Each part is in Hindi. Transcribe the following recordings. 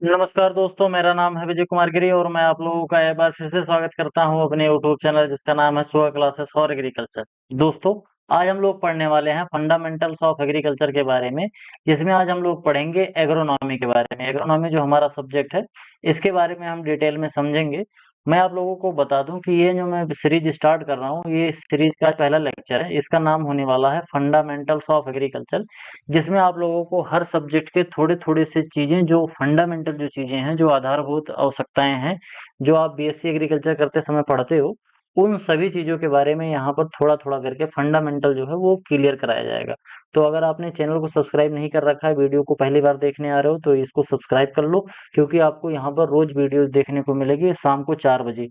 नमस्कार दोस्तों, मेरा नाम है विजय कुमार गिरी और मैं आप लोगों का एक बार फिर से स्वागत करता हूं अपने यूट्यूब चैनल जिसका नाम है सुहा क्लासेस फॉर एग्रीकल्चर। दोस्तों, आज हम लोग पढ़ने वाले हैं फंडामेंटल्स ऑफ एग्रीकल्चर के बारे में, जिसमें आज हम लोग पढ़ेंगे एग्रोनॉमी के बारे में। एग्रोनॉमी जो हमारा सब्जेक्ट है, इसके बारे में हम डिटेल में समझेंगे। मैं आप लोगों को बता दूं कि ये जो मैं सीरीज स्टार्ट कर रहा हूँ, ये सीरीज का पहला लेक्चर है। इसका नाम होने वाला है फंडामेंटल्स ऑफ एग्रीकल्चर, जिसमें आप लोगों को हर सब्जेक्ट के थोड़े थोड़े से चीजें, जो फंडामेंटल जो चीजें हैं, जो आधारभूत आवश्यकताएं हैं, जो आप बीएससी एग्रीकल्चर करते समय पढ़ते हो, उन सभी चीजों के बारे में यहाँ पर थोड़ा थोड़ा करके फंडामेंटल जो है वो क्लियर कराया जाएगा। तो अगर आपने चैनल को सब्सक्राइब नहीं कर रखा है, वीडियो को पहली बार देखने आ रहे हो, तो इसको सब्सक्राइब कर लो, क्योंकि आपको यहाँ पर रोज वीडियो देखने को मिलेगी शाम को 4 बजे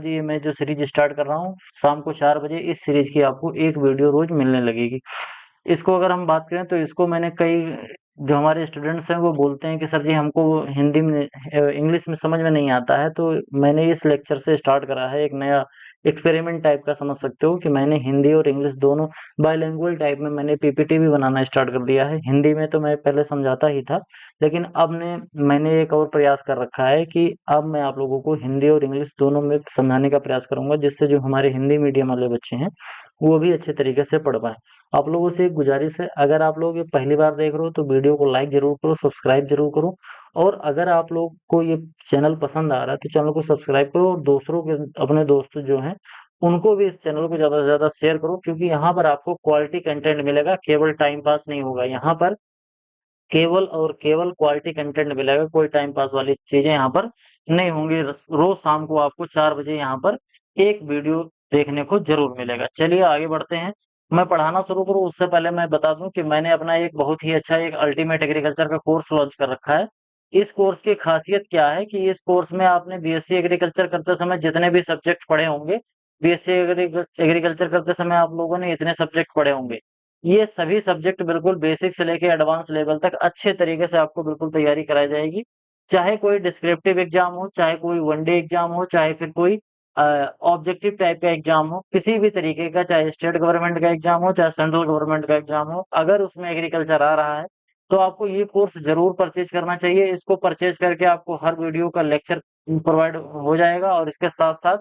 ये मैं जो सीरीज स्टार्ट कर रहा हूँ, शाम को 4 बजे इस सीरीज की आपको एक वीडियो रोज मिलने लगेगी। इसको अगर हम बात करें तो इसको मैंने कई जो हमारे स्टूडेंट्स हैं वो बोलते हैं कि सर जी हमको हिंदी में इंग्लिश में समझ में नहीं आता है, तो मैंने इस लेक्चर से स्टार्ट करा है एक नया एक्सपेरिमेंट टाइप का, समझ सकते हो कि मैंने हिंदी और इंग्लिश दोनों बाइलिंगुअल टाइप में मैंने पीपीटी भी बनाना स्टार्ट कर दिया है। हिंदी में तो मैं पहले समझाता ही था, लेकिन अब मैंने एक और प्रयास कर रखा है कि अब मैं आप लोगों को हिंदी और इंग्लिश दोनों में समझाने का प्रयास करूंगा, जिससे जो हमारे हिंदी मीडियम वाले बच्चे हैं वो भी अच्छे तरीके से पढ़ पाए। आप लोगों से एक गुजारिश है, अगर आप लोग ये पहली बार देख रहे हो तो वीडियो को लाइक जरूर करो, सब्सक्राइब जरूर करो, और अगर आप लोग को ये चैनल पसंद आ रहा है तो चैनल को सब्सक्राइब करो और दूसरों के, अपने दोस्त जो हैं उनको भी इस चैनल को ज्यादा से ज्यादा शेयर करो, क्योंकि यहाँ पर आपको क्वालिटी कंटेंट मिलेगा, केवल टाइम पास नहीं होगा। यहाँ पर केवल और केवल क्वालिटी कंटेंट मिलेगा, कोई टाइम पास वाली चीजें यहाँ पर नहीं होंगी। रोज शाम को आपको 4 बजे यहाँ पर एक वीडियो देखने को जरूर मिलेगा। चलिए आगे बढ़ते हैं। मैं पढ़ाना शुरू करूँ उससे पहले मैं बता दूं कि मैंने अपना एक बहुत ही अच्छा एक अल्टीमेट एग्रीकल्चर का कोर्स लॉन्च कर रखा है। इस कोर्स की खासियत क्या है कि इस कोर्स में आपने बीएससी एग्रीकल्चर करते समय जितने भी सब्जेक्ट पढ़े होंगे, बीएससी एग्रीकल्चर करते समय आप लोगों ने इतने सब्जेक्ट पढ़े होंगे, ये सभी सब्जेक्ट बिल्कुल बेसिक से लेके एडवांस लेवल तक अच्छे तरीके से आपको बिल्कुल तैयारी कराई जाएगी। चाहे कोई डिस्क्रिप्टिव एग्जाम हो, चाहे कोई वनडे एग्जाम हो, चाहे फिर कोई ऑब्जेक्टिव टाइप का एग्जाम हो, किसी भी तरीके का, चाहे स्टेट गवर्नमेंट का एग्जाम हो, चाहे सेंट्रल गवर्नमेंट का एग्जाम हो, अगर उसमें एग्रीकल्चर आ रहा है तो आपको ये कोर्स जरूर परचेज करना चाहिए। इसको परचेज करके आपको हर वीडियो का लेक्चर प्रोवाइड हो जाएगा, और इसके साथ साथ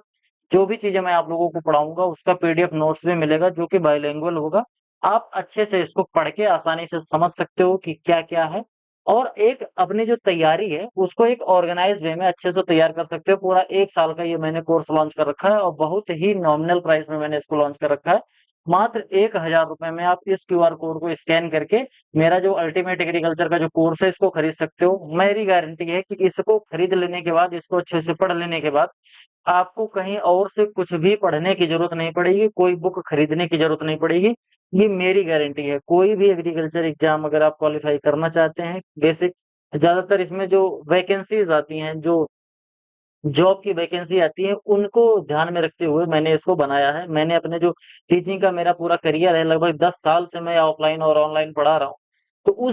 जो भी चीजें मैं आप लोगों को पढ़ाऊंगा उसका पीडीएफ नोट्स भी मिलेगा, जो कि बाइलिंगुअल होगा। आप अच्छे से इसको पढ़ के आसानी से समझ सकते हो कि क्या क्या है, और एक अपनी जो तैयारी है उसको एक ऑर्गेनाइज वे में अच्छे से तैयार कर सकते हो। पूरा 1 साल का ये मैंने कोर्स लॉन्च कर रखा है, और बहुत ही नॉमिनल प्राइस में मैंने इसको लॉन्च कर रखा है। मात्र 1,000 रुपए में आप इस क्यूआर कोड को स्कैन करके मेरा जो अल्टीमेट एग्रीकल्चर का जो कोर्स है इसको खरीद सकते हो। मेरी गारंटी है कि इसको खरीद लेने के बाद, इसको अच्छे से पढ़ लेने के बाद आपको कहीं और से कुछ भी पढ़ने की जरूरत नहीं पड़ेगी, कोई बुक खरीदने की जरूरत नहीं पड़ेगी। ये मेरी गारंटी है। कोई भी एग्रीकल्चर एग्जाम अगर आप क्वालिफाई करना चाहते हैं, बेसिक, ज्यादातर इसमें जो वैकेंसीज आती हैं, जो जॉब की वैकेंसी आती है, उनको ध्यान में रखते हुए मैंने इसको बनाया है। मैंने अपने जो टीचिंग का मेरा पूरा करियर है, लगभग 10 साल से मैं ऑफलाइन और ऑनलाइन पढ़ा रहा हूँ, तो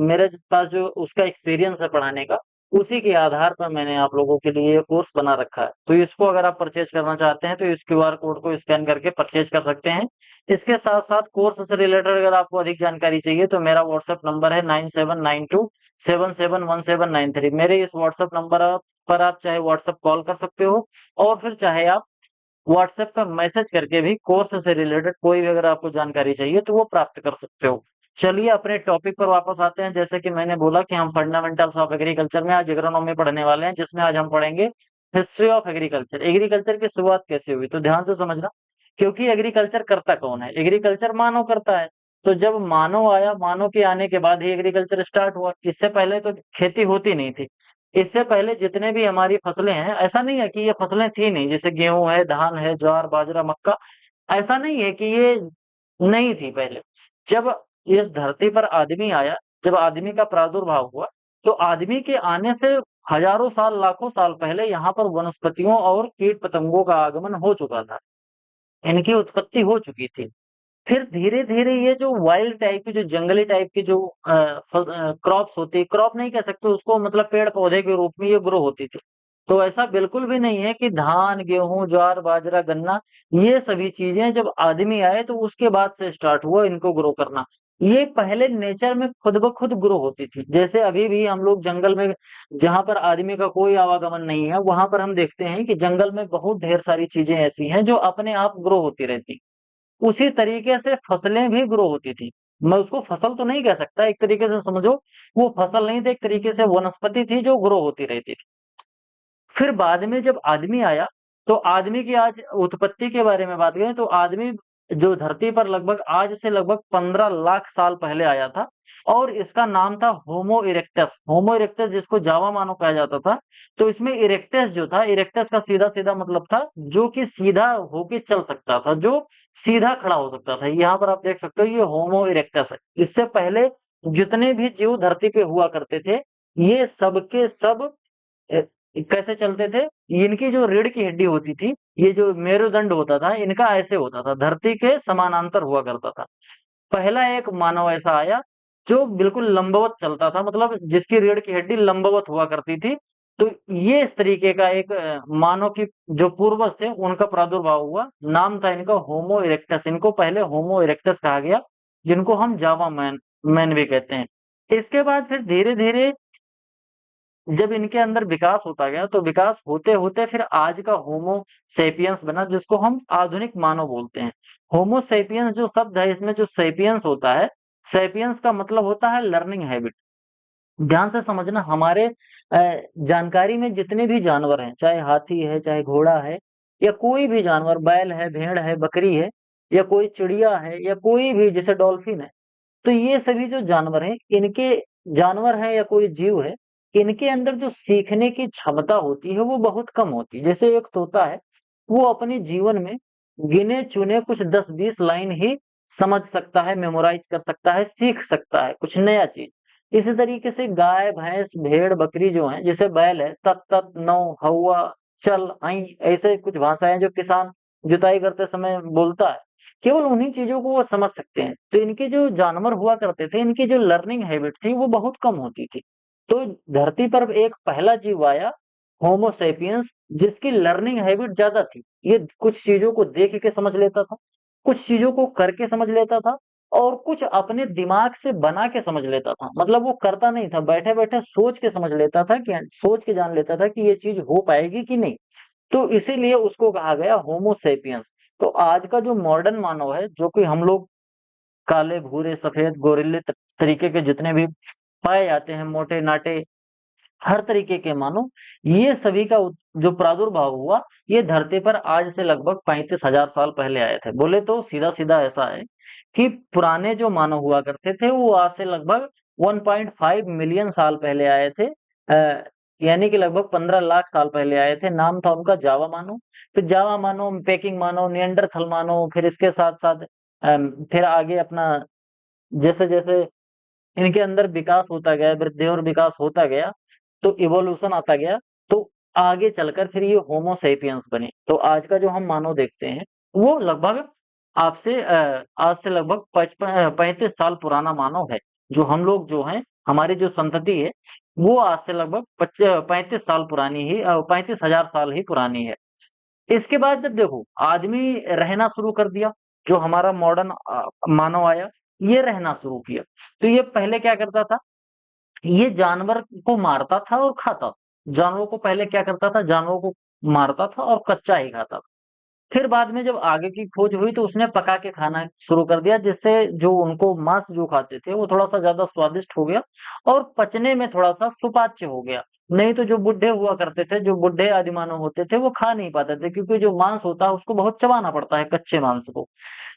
मेरे पास जो उसका एक्सपीरियंस है पढ़ाने का, उसी के आधार पर मैंने आप लोगों के लिए ये कोर्स बना रखा है। तो इसको अगर आप परचेज करना चाहते हैं तो इस क्यूआर कोड को स्कैन करके परचेज कर सकते हैं। इसके साथ साथ कोर्स से रिलेटेड अगर आपको अधिक जानकारी चाहिए तो मेरा व्हाट्सएप नंबर है 9792771793। मेरे इस व्हाट्सएप नंबर पर आप चाहे व्हाट्सएप कॉल कर सकते हो, और फिर चाहे आप व्हाट्सएप पर मैसेज करके भी कोर्स से रिलेटेड कोई भी अगर आपको जानकारी चाहिए तो वो प्राप्त कर सकते हो। चलिए अपने टॉपिक पर वापस आते हैं। जैसे कि मैंने बोला कि हम फंडामेंटल्स ऑफ एग्रीकल्चर में आज एग्रोनॉमी पढ़ने वाले हैं, जिसमें आज हम पढ़ेंगे हिस्ट्री ऑफ एग्रीकल्चर। एग्रीकल्चर की शुरुआत कैसे हुई, तो ध्यान से समझना, क्योंकि एग्रीकल्चर करता कौन है? एग्रीकल्चर मानव करता है। तो जब मानव आया, मानव के आने के बाद ही एग्रीकल्चर स्टार्ट हुआ। इससे पहले तो खेती होती नहीं थी। इससे पहले जितने भी हमारी फसलें हैं, ऐसा नहीं है कि ये फसलें थी नहीं, जैसे गेहूं है, धान है, ज्वार बाजरा मक्का, ऐसा नहीं है कि ये नहीं थी पहले। जब इस धरती पर आदमी आया, जब आदमी का प्रादुर्भाव हुआ, तो आदमी के आने से हजारों साल, लाखों साल पहले यहाँ पर वनस्पतियों और कीट पतंगों का आगमन हो चुका था, इनकी उत्पत्ति हो चुकी थी। फिर धीरे धीरे ये जो वाइल्ड टाइप की, जो जंगली टाइप की जो क्रॉप्स होती, क्रॉप नहीं कह सकते उसको, मतलब पेड़ पौधे के रूप में ये ग्रो होती थी। तो ऐसा बिल्कुल भी नहीं है कि धान, गेहूं, ज्वार बाजरा गन्ना, ये सभी चीजें जब आदमी आए तो उसके बाद से स्टार्ट हुआ इनको ग्रो करना। ये पहले नेचर में खुद ब खुद ग्रो होती थी। जैसे अभी भी हम लोग जंगल में, जहाँ पर आदमी का कोई आवागमन नहीं है, वहां पर हम देखते हैं कि जंगल में बहुत ढेर सारी चीजें ऐसी हैं जो अपने आप ग्रो होती रहती। उसी तरीके से फसलें भी ग्रो होती थी। मैं उसको फसल तो नहीं कह सकता, एक तरीके से समझो वो फसल नहीं थी, एक तरीके से वनस्पति थी जो ग्रो होती रहती थी। फिर बाद में जब आदमी आया, तो आदमी की आज उत्पत्ति के बारे में बात करें तो आदमी जो धरती पर लगभग आज से लगभग 15 लाख साल पहले आया था, और इसका नाम था होमो इरेक्टस। होमो इरेक्टस जिसको जावा मानव कहा जाता था। तो इसमें इरेक्टस जो था, इरेक्टस का सीधा सीधा मतलब था जो कि सीधा होके चल सकता था, जो सीधा खड़ा हो सकता था। यहाँ पर आप देख सकते हो ये होमो इरेक्टस है। इससे पहले जितने भी जीव धरती पे हुआ करते थे, ये सब के सब अ, कैसे चलते थे? इनकी जो रीढ़ की हड्डी होती थी, ये जो मेरुदंड होता था, इनका ऐसे होता था, धरती के समानांतर हुआ करता था। पहला एक मानव ऐसा आया जो बिल्कुल लंबवत चलता था, मतलब जिसकी रीढ़ की हड्डी लंबवत हुआ करती थी। तो ये इस तरीके का एक मानव की जो पूर्वज थे उनका प्रादुर्भाव हुआ। नाम था इनका होमो इरेक्टस। इनको पहले होमो इरेक्टस कहा गया, जिनको हम जावा मैन मैन भी कहते हैं। इसके बाद फिर धीरे धीरे जब इनके अंदर विकास होता गया, तो विकास होते होते फिर आज का होमो सेपियंस बना, जिसको हम आधुनिक मानव बोलते हैं। होमो सेपियंस जो शब्द है, इसमें जो सेपियंस होता है, सेपियंस का मतलब होता है लर्निंग हैबिट। ध्यान से समझना, हमारे जानकारी में जितने भी जानवर हैं, चाहे हाथी है, चाहे घोड़ा है, या कोई भी जानवर, बैल है, भेड़ है, बकरी है, या कोई चिड़िया है, या कोई भी जैसे डॉल्फिन है, तो ये सभी जो जानवर हैं, इनके, जानवर हैं या कोई जीव है, इनके अंदर जो सीखने की क्षमता होती है वो बहुत कम होती है। जैसे एक तोता है, वो अपने जीवन में गिने चुने कुछ 10-20 लाइन ही समझ सकता है, मेमोराइज कर सकता है, सीख सकता है कुछ नया चीज। इसी तरीके से गाय, भैंस, भेड़, बकरी जो है, जैसे बैल है, तत तत नौ हौवा चल आई, ऐसे कुछ भाषाएं जो किसान जुताई करते समय बोलता है, केवल उन्हीं चीजों को वो समझ सकते हैं। तो इनके जो जानवर हुआ करते थे, इनकी जो लर्निंग हैबिट थी वो बहुत कम होती थी। तो धरती पर एक पहला जीव आया, होमो सेपियंस, जिसकी लर्निंग हैबिट ज्यादा थी। ये कुछ चीजों को देख के समझ लेता था, कुछ चीजों को करके समझ लेता था, और कुछ अपने दिमाग से बना के समझ लेता था। मतलब वो करता नहीं था, बैठे बैठे सोच के समझ लेता था, कि सोच के जान लेता था कि ये चीज हो पाएगी कि नहीं। तो इसीलिए उसको कहा गया होमो सेपियंस। तो आज का जो मॉडर्न मानव है, जो कि हम लोग काले, भूरे, सफेद, गोरिल्ले तरीके के जितने भी पाए जाते हैं, मोटे नाटे, हर तरीके के मानव, ये सभी का जो प्रादुर्भाव हुआ, ये धरती पर आज से लगभग 35,000 साल पहले आए थे। बोले तो सीधा सीधा ऐसा है कि पुराने जो मानव हुआ करते थे वो आज से लगभग 1.5 मिलियन साल पहले आए थे। यानी कि लगभग 15 लाख साल पहले आए थे। नाम था उनका जावा मानव। फिर जावा मानव, पेकिंग मानव, निएंडरथल मानव, फिर इसके साथ साथ फिर आगे अपना जैसे जैसे इनके अंदर विकास होता गया, वृद्धि और विकास होता गया, तो इवोल्यूशन आता गया, तो आगे चलकर फिर ये होमो सेपियंस बने। तो आज का जो हम मानव देखते हैं, वो लगभग आपसे आज से लगभग 35 साल पुराना मानव है। जो हम लोग जो हैं, हमारी जो संतति है, वो आज से लगभग 35 साल पुरानी ही, 35,000 साल ही पुरानी है। इसके बाद जब देखो आदमी रहना शुरू कर दिया, जो हमारा मॉडर्न मानव आया, ये रहना शुरू किया। तो ये पहले क्या करता था, ये जानवर को मारता था और खाता था। जानवरों को पहले क्या करता था, जानवरों को मारता था और कच्चा ही खाता था। फिर बाद में जब आगे की खोज हुई, तो उसने पका के खाना शुरू कर दिया, जिससे जो उनको मांस जो खाते थे वो थोड़ा सा ज्यादा स्वादिष्ट हो गया, और पचने में थोड़ा सा सुपाच्य हो गया। नहीं तो जो बुढ़े हुआ करते थे, जो बुढ़े आदिमानव होते थे, वो खा नहीं पाते थे, क्योंकि जो मांस होता है उसको बहुत चबाना पड़ता है, कच्चे मांस को।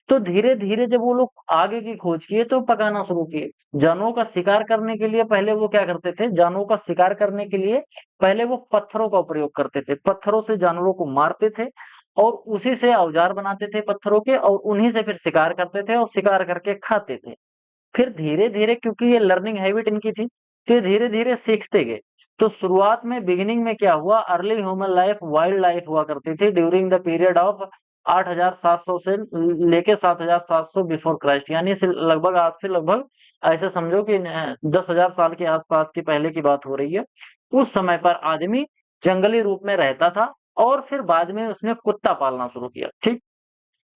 तो धीरे धीरे जब वो लोग आगे की खोज किए, तो पकाना शुरू किए। जानवरों का शिकार करने के लिए पहले वो क्या करते थे, जानवरों का शिकार करने के लिए पहले वो पत्थरों का प्रयोग करते थे। पत्थरों से जानवरों को मारते थे, और उसी से औजार बनाते थे पत्थरों के, और उन्हीं से फिर शिकार करते थे, और शिकार करके खाते थे। फिर धीरे धीरे, क्योंकि ये लर्निंग हैबिट इनकी थी, तो धीरे धीरे सीखते गए। तो शुरुआत में, बिगिनिंग में क्या हुआ, early human life wild life हुआ करती थी ड्यूरिंग द पीरियड ऑफ 8,700 से लेके 7,700 बिफोर क्राइस्ट। यानी लगभग आज से लगभग ऐसे समझो कि 10,000 साल के आसपास की पहले की बात हो रही है। उस समय पर आदमी जंगली रूप में रहता था, और फिर बाद में उसने कुत्ता पालना शुरू किया। ठीक,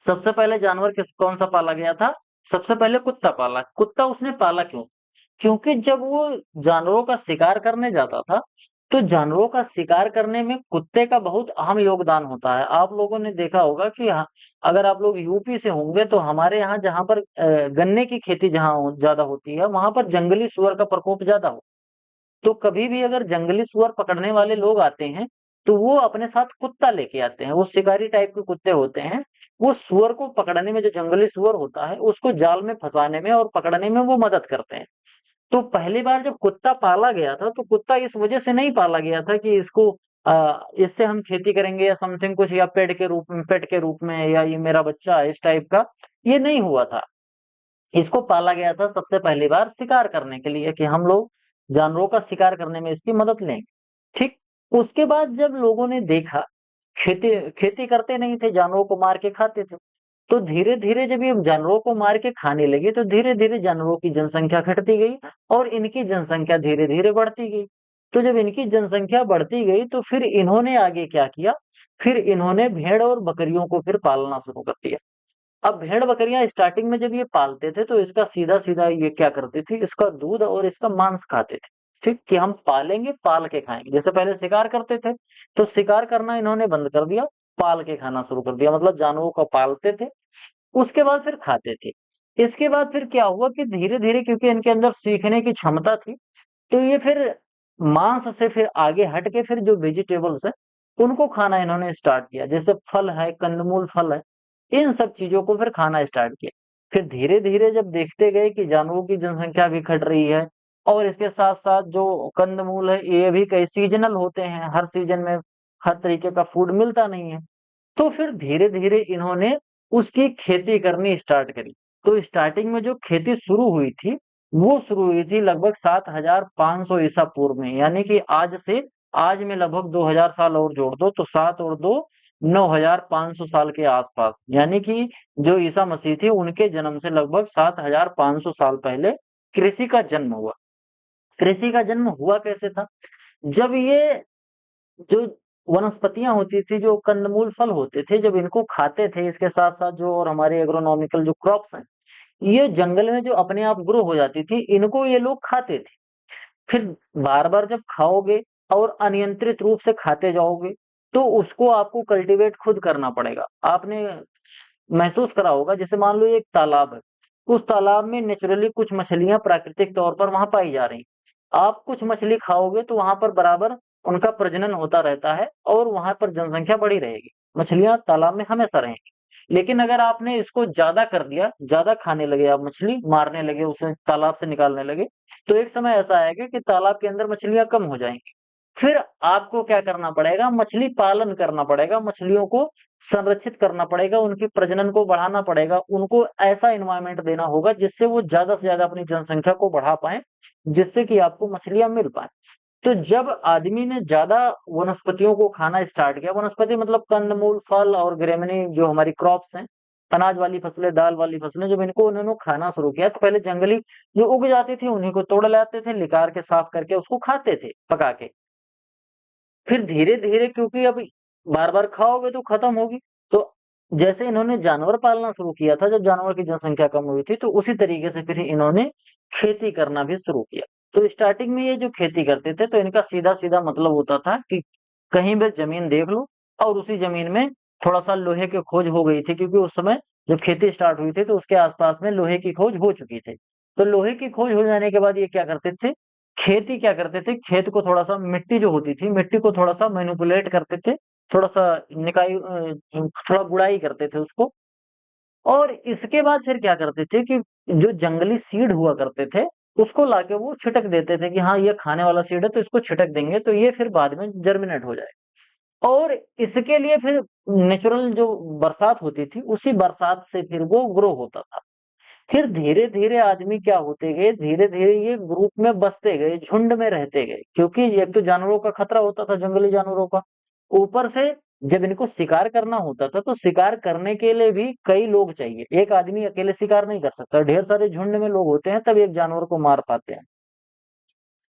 सबसे पहले जानवर कौन सा पाला गया था, सबसे पहले कुत्ता पाला। कुत्ता उसने पाला क्यों? क्योंकि जब वो जानवरों का शिकार करने जाता था, तो जानवरों का शिकार करने में कुत्ते का बहुत अहम योगदान होता है। आप लोगों ने देखा होगा कि अगर आप लोग यूपी से होंगे तो हमारे यहाँ जहाँ पर गन्ने की खेती जहाँ ज़्यादा होती है, वहाँ पर जंगली सुअर का प्रकोप ज़्यादा हो। तो कभी भी अगर जंगली सुअर पकड़ने वाले लोग आते हैं, तो वो अपने साथ कुत्ता लेके आते हैं। वो शिकारी टाइप के कुत्ते होते हैं। वो सुअर को पकड़ने में, जो जंगली सुअर होता है, उसको जाल में फंसाने में और पकड़ने में वो मदद करते हैं। तो पहली बार जब कुत्ता पाला गया था, तो कुत्ता इस वजह से नहीं पाला गया था कि इसको इससे हम खेती करेंगे या समथिंग कुछ, या पेट के रूप में, या ये मेरा बच्चा है, इस टाइप का। ये नहीं हुआ था। इसको पाला गया था सबसे पहली बार शिकार करने के लिए, कि हम लोग जानवरों का शिकार करने में इसकी मदद लेंगे। ठीक। उसके बाद जब लोगों ने देखा, खेती खेती करते नहीं थे, जानवरों को मार के खाते थे। तो धीरे-धीरे जब ये जानवरों को मार के खाने लगे, तो धीरे-धीरे जानवरों की जनसंख्या घटती गई और इनकी जनसंख्या धीरे-धीरे बढ़ती गई। तो जब इनकी जनसंख्या बढ़ती गई, तो फिर इन्होंने आगे क्या किया, फिर इन्होंने भेड़ और बकरियों को फिर पालना शुरू कर दिया। अब भेड़-बकरियाँ स्टार्टिंग में जब ये पालते थे, तो इसका सीधा-सीधा ये क्या करते थे, इसका दूध और इसका मांस खाते थे। ठीक? कि हम पालेंगे, पाल के खाएँगे। जैसे पहले शिकार करते थे, तो शिकार करना इन्होंने बंद कर दिया, पाल के खाना शुरू कर दिया। मतलब जानवरों को पालते थे, उसके बाद फिर खाते थे। इसके बाद फिर क्या हुआ कि धीरे-धीरे, क्योंकि इनके अंदर सीखने की क्षमता थी, तो ये फिर मांस से फिर आगे हट के फिर जो वेजिटेबल्स हैं, उनको खाना इन्होंने स्टार्ट किया। जैसे फल है, कंदमूल फल है, इन सब चीज़ों को फिर खाना स्टार्ट किया। फिर धीरे-धीरे जब देखते गए कि जानवरों की जनसंख्या भी घट रही है, और इसके साथ-साथ जो कंदमूल है, ये भी कई सीज़नल होते हैं, हर सीज़न में हर तरीके का फूड मिलता नहीं है। तो फिर धीरे-धीरे इन्होंने उसकी खेती करनी स्टार्ट करी। तो स्टार्टिंग में जो खेती शुरू हुई थी, वो शुरू हुई थी लगभग 7500 ईसा पूर्व में। यानी कि आज में लगभग 2000 साल और जोड़ दो, तो 7 और 2 9500 साल के आस-पास। यानी कि जो ईसा मसीह थे, उनके जन्म से लगभग 7500 साल पहले कृषि का जन्म हुआ। कृषि का जन्म हुआ कैसे था? जब ये जो वनस्पतियाँ होती थी, जो कंदमूल फल होते थे, जब इनको खाते थे, इसके साथ-साथ जो और हमारे एग्रोनॉमिकल जो क्रॉप्स हैं, ये जंगल में जो अपने आप ग्रो हो जाती थी, इनको ये लोग खाते थे। फिर बार-बार जब खाओगे और अनियंत्रित रूप से खाते जाओगे, तो उसको आपको कल्टीवेट खुद करना पड़ेगा। आपने महसूस करा होगा, जैसे मान लो ये एक तालाब है, उस तालाब में नेचुरली कुछ मछलियाँ प्राकृतिक तौर पर वहाँ पाई जा रही हैं। आप कुछ मछली खाओगे तो वहाँ पर बराबर उनका प्रजनन होता रहता है और वहाँ पर जनसंख्या बढ़ी रहेगी। मछलियाँ तालाब में हमेशा रहेंगी। लेकिन अगर आपने इसको ज़्यादा कर दिया, ज़्यादा खाने लगे आप मछली, मारने लगे, उसे तालाब से निकालने लगे, तो एक समय ऐसा आएगा कि तालाब के अंदर मछलियाँ कम हो जाएँगी। फिर आपको क्या करना पड़ेगा, मछली पालन करना पड़ेगा, मछलियों को संरक्षित करना पड़ेगा, उनके प्रजनन को बढ़ाना पड़ेगा, उनको ऐसा एनवायरनमेंट देना होगा जिससे वो ज़्यादा से ज़्यादा अपनी जनसंख्या को बढ़ा पाएँ, जिससे कि आपको मछलियाँ मिल पाएँ। तो जब आदमी ने ज़्यादा वनस्पतियों को खाना स्टार्ट किया, वनस्पति मतलब कंद-मूल, फल और ग्रेमिनी जो हमारी क्रॉप्स हैं, अनाज वाली फसलें, दाल वाली फसलें, जब इनको उन्होंने खाना शुरू किया, तो पहले जंगली जो उग जाती थी, उन्हीं को तोड़ लाते थे, निकाल के साफ करके उसको खाते थे, पका के। फिर धीरे-धीरे, क्योंकि अब बार-बार खाओगे तो खत्म होगी, तो जैसे इन्होंने जानवर पालना शुरू किया था, जब जानवर की जनसंख्या कम हुई थी, तो उसी तरीके से फिर इन्होंने खेती करना भी शुरू किया। तो स्टार्टिंग में ये जो खेती करते थे, तो इनका सीधा-सीधा मतलब होता था कि कहीं भी ज़मीन देख लो और उसी ज़मीन में थोड़ा-सा लोहे की खोज हो गई थी, क्योंकि उस समय जब खेती स्टार्ट हुई थी, तो उसके आस-पास में लोहे की खोज हो चुकी थी। तो लोहे की खोज हो जाने के बाद ये क्या करते थे, खेती क्या करते थे, खेत को थोड़ा-सा, मिट्टी जो होती थी, मिट्टी को थोड़ा-सा मैनिपुलेट करते थे, थोड़ा-सा थोड़ा गुड़ाई करते थे उसको। और इसके बाद फिर क्या करते थे कि जो जंगली सीड हुआ करते थे, उसको लाके वो छिटक देते थे कि हाँ, ये खाने वाला सीड है तो इसको छिटक देंगे, तो ये फिर बाद में जर्मिनेट हो जाएगा। और इसके लिए फिर नेचुरल जो बरसात होती थी, उसी बरसात से फिर वो ग्रो होता था। फिर धीरे-धीरे आदमी क्या होते गए, धीरे-धीरे ये ग्रुप में बसते गए, झुंड में रहते गए, क्योंकि एक तो जानवरों का खतरा होता था, जंगली जानवरों का। ऊपर से जब इनको शिकार करना होता था, तो शिकार करने के लिए भी कई लोग चाहिए। एक आदमी अकेले शिकार नहीं कर सकता, ढेर सारे झुंड में लोग होते हैं, तब एक जानवर को मार पाते हैं।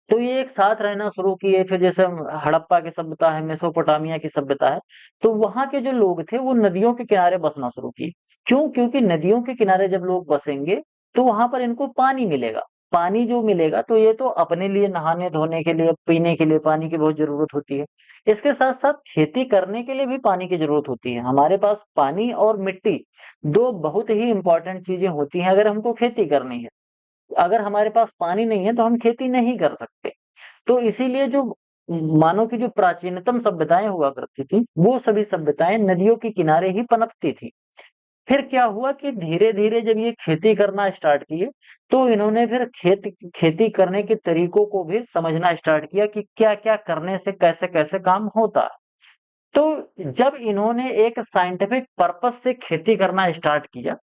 तो ये एक साथ रहना शुरू किए। फिर जैसे हड़प्पा की सभ्यता है, मेसोपोटामिया की सभ्यता है, तो वहाँ के जो लोग थे वो नदियों के किनारे बसना शुरू किए। क्यों? क्योंकि नदियों के किनारे जब लोग बसेंगे तो वहां पर इनको पानी मिलेगा। पानी जो मिलेगा तो ये तो अपने लिए नहाने धोने के लिए, पीने के लिए पानी की बहुत जरूरत होती है। इसके साथ साथ खेती करने के लिए भी पानी की जरूरत होती है। हमारे पास पानी और मिट्टी दो बहुत ही इंपॉर्टेंट चीजें होती हैं अगर हमको खेती करनी है। अगर हमारे पास पानी नहीं है तो हम खेती नहीं कर सकते। तो इसीलिए जो मानव की जो प्राचीनतम सभ्यताएं हुआ करती थी, वो सभी सभ्यताएं नदियों के किनारे ही पनपती थी। फिर क्या हुआ कि धीरे धीरे जब ये खेती करना स्टार्ट किए, तो इन्होंने फिर खेती करने के तरीकों को भी समझना स्टार्ट किया कि क्या क्या करने से कैसे कैसे काम होता है। तो जब इन्होंने एक साइंटिफिक पर्पस से खेती करना स्टार्ट किया,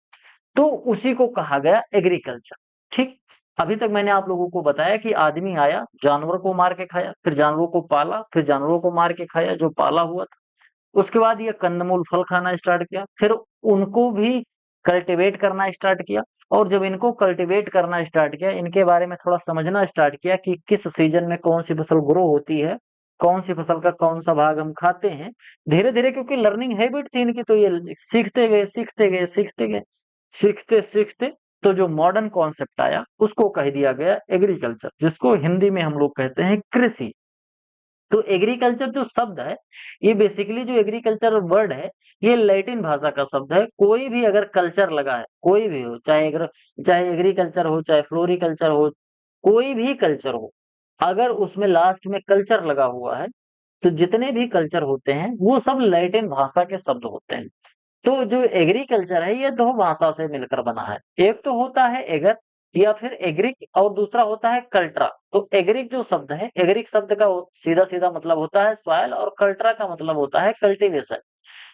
तो उसी को कहा गया एग्रीकल्चर। ठीक। अभी तक मैंने आप लोगों को बताया कि आदमी आया, जानवर को मार के खाया, फिर जानवरों को पाला, फिर जानवरों को मार के खाया जो पाला हुआ था। उसके बाद ये कंदमूल फल खाना स्टार्ट किया, फिर उनको भी कल्टीवेट करना स्टार्ट किया। और जब इनको कल्टीवेट करना स्टार्ट किया, इनके बारे में थोड़ा समझना स्टार्ट किया कि किस सीजन में कौन सी फसल ग्रो होती है, कौन सी फसल का कौन सा भाग हम खाते हैं। धीरे धीरे क्योंकि लर्निंग हैबिट थी इनकी, तो ये सीखते गए सीखते गए सीखते गए, सीखते सीखते तो जो मॉडर्न कॉन्सेप्ट आया उसको कह दिया गया एग्रीकल्चर, जिसको हिंदी में हम लोग कहते हैं कृषि। तो एग्रीकल्चर जो शब्द है, ये बेसिकली जो एग्रीकल्चर वर्ड है, ये लैटिन भाषा का शब्द है। कोई भी अगर कल्चर लगा है, कोई भी हो, चाहे एग्रीकल्चर हो, चाहे फ्लोरिकल्चर हो, कोई भी कल्चर हो, अगर उसमें लास्ट में कल्चर लगा हुआ है, तो जितने भी कल्चर होते हैं वो सब लैटिन भाषा के शब्द होते हैं। तो जो एग्रीकल्चर है ये दो भाषा से मिलकर बना है। एक तो होता है एगर या फिर एग्रिक, और दूसरा होता है कल्ट्रा। तो एग्रिक जो शब्द है, एग्रिक शब्द का सीधा सीधा मतलब होता है सॉइल, और कल्ट्रा का मतलब होता है कल्टीवेशन।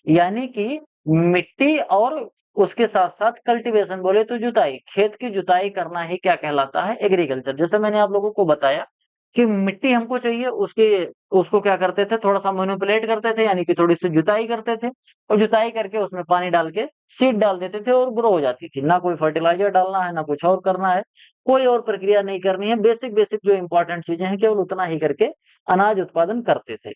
यानी कि मिट्टी और उसके साथ साथ कल्टीवेशन, बोले तो जुताई, खेत की जुताई करना ही क्या कहलाता है? एग्रीकल्चर। जैसे मैंने आप लोगों को बताया कि मिट्टी हमको चाहिए, उसके उसको क्या करते थे, थोड़ा सा मैनिपुलेट करते थे, यानी कि थोड़ी सी जुताई करते थे, और जुताई करके उसमें पानी डाल के सीड डाल देते थे और ग्रो हो जाती थी। ना कोई फर्टिलाइजर डालना है, ना कुछ और करना है, कोई और प्रक्रिया नहीं करनी है। बेसिक बेसिक जो इंपॉर्टेंट चीजें हैं केवल उतना ही करके अनाज उत्पादन करते थे।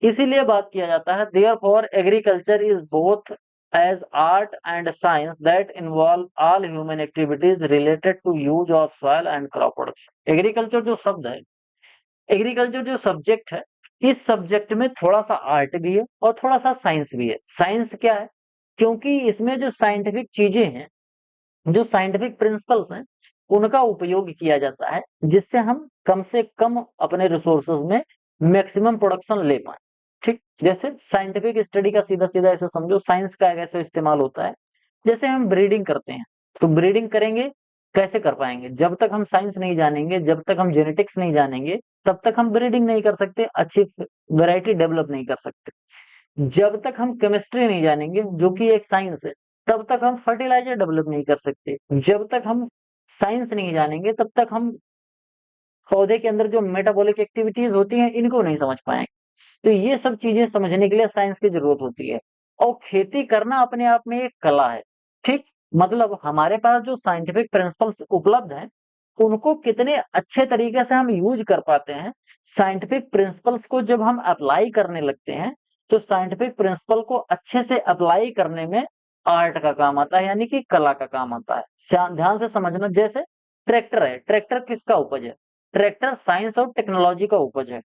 इसीलिए बात किया जाता है, therefore agriculture is both as art and science that involve all human activities related to use of soil and crop production. Agriculture जो शब्द है, एग्रीकल्चर जो सब्जेक्ट है, इस सब्जेक्ट में थोड़ा सा आर्ट भी है और थोड़ा सा साइंस भी है। साइंस क्या है? क्योंकि इसमें जो साइंटिफिक चीजें हैं, जो साइंटिफिक प्रिंसिपल्स हैं, उनका उपयोग किया जाता है, जिससे हम कम से कम अपने रिसोर्सेज में मैक्सिमम प्रोडक्शन ले पाए। ठीक। जैसे साइंटिफिक स्टडी का सीधा सीधा ऐसे समझो, साइंस का ऐसे इस्तेमाल होता है। जैसे हम ब्रीडिंग करते हैं, तो ब्रीडिंग करेंगे, कैसे कर पाएंगे? जब तक हम साइंस नहीं जानेंगे, जब तक हम जेनेटिक्स नहीं जानेंगे, तब तक हम ब्रीडिंग नहीं कर सकते, अच्छी वैरायटी डेवलप नहीं कर सकते। जब तक हम केमिस्ट्री नहीं जानेंगे, जो कि एक साइंस है, तब तक हम फर्टिलाइजर डेवलप नहीं कर सकते। जब तक हम साइंस नहीं जानेंगे, तब तक हम पौधे के अंदर जो मेटाबॉलिक एक्टिविटीज होती हैं, इनको नहीं समझ पाएंगे। तो ये सब चीजें समझने के लिए साइंस की जरूरत होती है। और खेती करना अपने आप में एक कला है। ठीक। मतलब हमारे पास जो साइंटिफिक प्रिंसिपल्स उपलब्ध हैं, उनको कितने अच्छे तरीके से हम यूज कर पाते हैं। साइंटिफिक प्रिंसिपल्स को जब हम अप्लाई करने लगते हैं, तो साइंटिफिक प्रिंसिपल को अच्छे से अप्लाई करने में आर्ट का काम आता है, यानी कि कला का काम आता है। ध्यान से समझना। जैसे ट्रैक्टर है, ट्रैक्टर किसका उपज है? ट्रैक्टर साइंस और टेक्नोलॉजी का उपज है।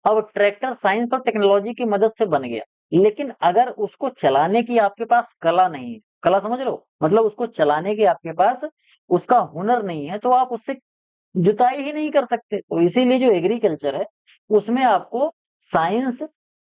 अब ट्रैक्टर साइंस और टेक्नोलॉजी की मदद से बन गया, लेकिन अगर उसको चलाने की आपके पास कला नहीं है, कला समझ लो, मतलब उसको चलाने की आपके पास उसका हुनर नहीं है, तो आप उससे जुताई ही नहीं कर सकते। तो इसीलिए जो एग्रीकल्चर है, उसमें आपको साइंस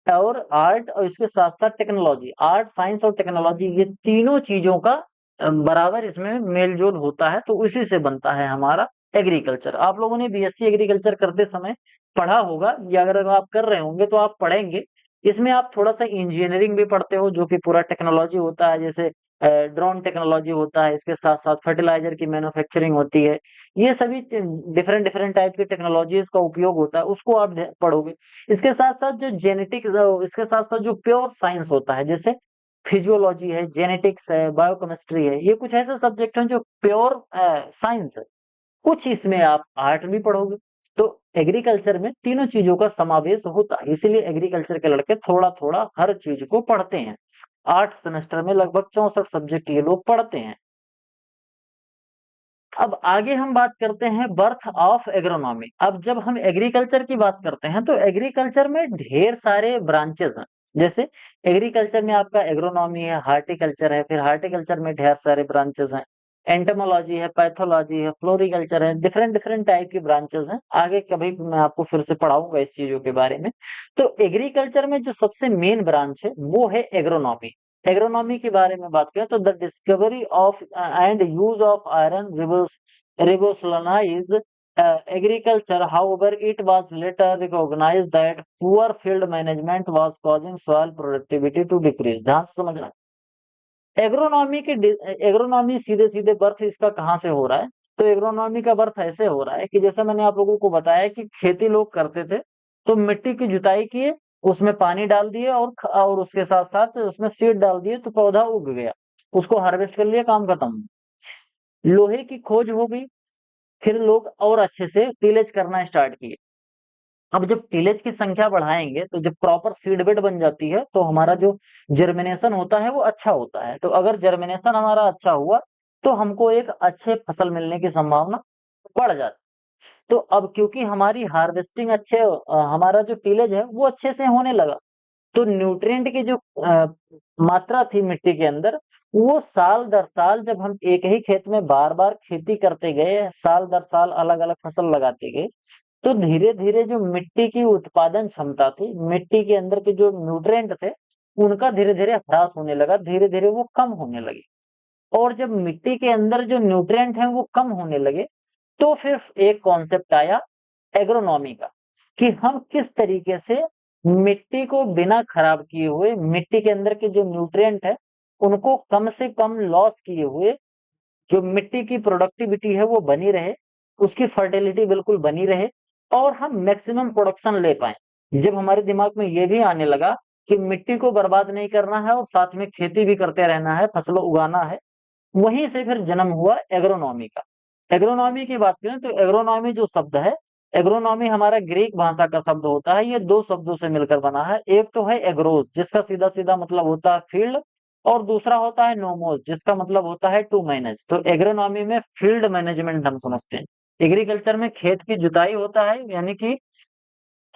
और आर्ट, और इसके साथ साथ टेक्नोलॉजी, आर्ट साइंस और टेक्नोलॉजी, ये तीनों चीजों का बराबर इसमें मेल जोल होता है। तो उसी से बनता है हमारा एग्रीकल्चर। आप लोगों ने बीएससी एग्रीकल्चर करते समय पढ़ा होगा, या अगर आप कर रहे होंगे तो आप पढ़ेंगे। इसमें आप थोड़ा सा इंजीनियरिंग भी पढ़ते हो, जो कि पूरा टेक्नोलॉजी होता है। जैसे ड्रोन टेक्नोलॉजी होता है, इसके साथ साथ फर्टिलाइजर की मैन्युफैक्चरिंग होती है। ये सभी डिफरेंट डिफरेंट टाइप की टेक्नोलॉजीज का उपयोग होता है, उसको आप पढ़ोगे। इसके साथ साथ जो जेनेटिक्स, इसके साथ साथ जो प्योर साइंस होता है, जैसे फिजियोलॉजी है, जेनेटिक्स है, बायोकेमिस्ट्री है, ये कुछ ऐसे सब्जेक्ट हैं जो प्योर साइंस है। कुछ इसमें आप आर्ट भी पढ़ोगे। तो एग्रीकल्चर में तीनों चीजों का समावेश होता है, इसीलिए एग्रीकल्चर के लड़के थोड़ा थोड़ा हर चीज को पढ़ते हैं। 8 सेमेस्टर में लगभग 64 सब्जेक्ट ये लोग पढ़ते हैं। अब आगे हम बात करते हैं बर्थ ऑफ एग्रोनॉमी। अब जब हम एग्रीकल्चर की बात करते हैं तो एग्रीकल्चर में ढेर सारे ब्रांचेस हैं। जैसे एग्रीकल्चर में आपका एग्रोनॉमी है, हार्टिकल्चर है, फिर हार्टिकल्चर में ढेर सारे ब्रांचेस हैं, एंटोमोलॉजी है, पैथोलॉजी है, फ्लोरिकल्चर है, डिफरेंट डिफरेंट टाइप की ब्रांचेस हैं। आगे कभी मैं आपको फिर से पढ़ाऊंगा इस चीजों के बारे में। तो एग्रीकल्चर में जो सबसे मेन ब्रांच है वो है एग्रोनॉमी। एग्रोनॉमी के बारे में बात करें तो the discovery of and use of iron revolutionized agriculture. However, it was later recognized that poor field management was causing soil productivity to decrease. ध्यान से समझना। एग्रोनॉमी सीधे सीधे बर्थ इसका कहाँ से हो रहा है? तो एग्रोनॉमी का बर्थ ऐसे हो रहा है कि जैसे मैंने आप लोगों को बताया कि खेती लोग करते थे, तो मिट्टी की जुताई किए, उसमें पानी डाल दिए और उसके साथ साथ उसमें सीड डाल दिए तो पौधा उग गया, उसको हार्वेस्ट कर लिया, काम खत्म। लोहे की खोज हो गई, फिर लोग और अच्छे से टिलेज करना स्टार्ट किए। अब जब टिलेज की संख्या बढ़ाएंगे तो जब प्रॉपर सीड बेड बन जाती है तो हमारा जो जर्मिनेशन होता है वो अच्छा होता है। तो अगर जर्मिनेशन हमारा अच्छा हुआ तो हमको एक अच्छे फसल मिलने की संभावना बढ़ जाती। तो अब क्योंकि हमारी हार्वेस्टिंग हमारा जो टिलेज है वो अच्छे से होने लगा, तो न्यूट्रिएंट की जो मात्रा थी मिट्टी के अंदर, वो साल दर साल जब हम एक ही खेत में बार बार खेती करते गए, साल दर साल अलग अलग फसल लगाते गए, तो धीरे धीरे जो मिट्टी की उत्पादन क्षमता थी, मिट्टी के अंदर के जो न्यूट्रिएंट थे, उनका धीरे धीरे ह्रास होने लगा, धीरे धीरे वो कम होने लगे। और जब मिट्टी के अंदर जो न्यूट्रिएंट हैं वो कम होने लगे, तो फिर एक कॉन्सेप्ट आया एग्रोनॉमी का, कि हम किस तरीके से मिट्टी को बिना खराब किए हुए, मिट्टी के अंदर के जो न्यूट्रिएंट है उनको कम से कम लॉस किए हुए, जो मिट्टी की प्रोडक्टिविटी है वो बनी रहे, उसकी फर्टिलिटी बिल्कुल बनी रहे, और हम मैक्सिमम प्रोडक्शन ले पाए। जब हमारे दिमाग में ये भी आने लगा कि मिट्टी को बर्बाद नहीं करना है और साथ में खेती भी करते रहना है, फसलों उगाना है, वहीं से फिर जन्म हुआ एग्रोनॉमी का। एग्रोनॉमी की बात करें तो एग्रोनॉमी जो शब्द है, एग्रोनॉमी हमारा ग्रीक भाषा का शब्द होता है, ये दो शब्दों से मिलकर बना है। एक तो है एग्रोस जिसका सीधा सीधा मतलब होता है फील्ड, और दूसरा होता है नोमोस जिसका मतलब होता है टू मैनेज। तो एग्रोनॉमी में फील्ड मैनेजमेंट हम समझते हैं। एग्रीकल्चर में खेत की जुताई होता है, यानी कि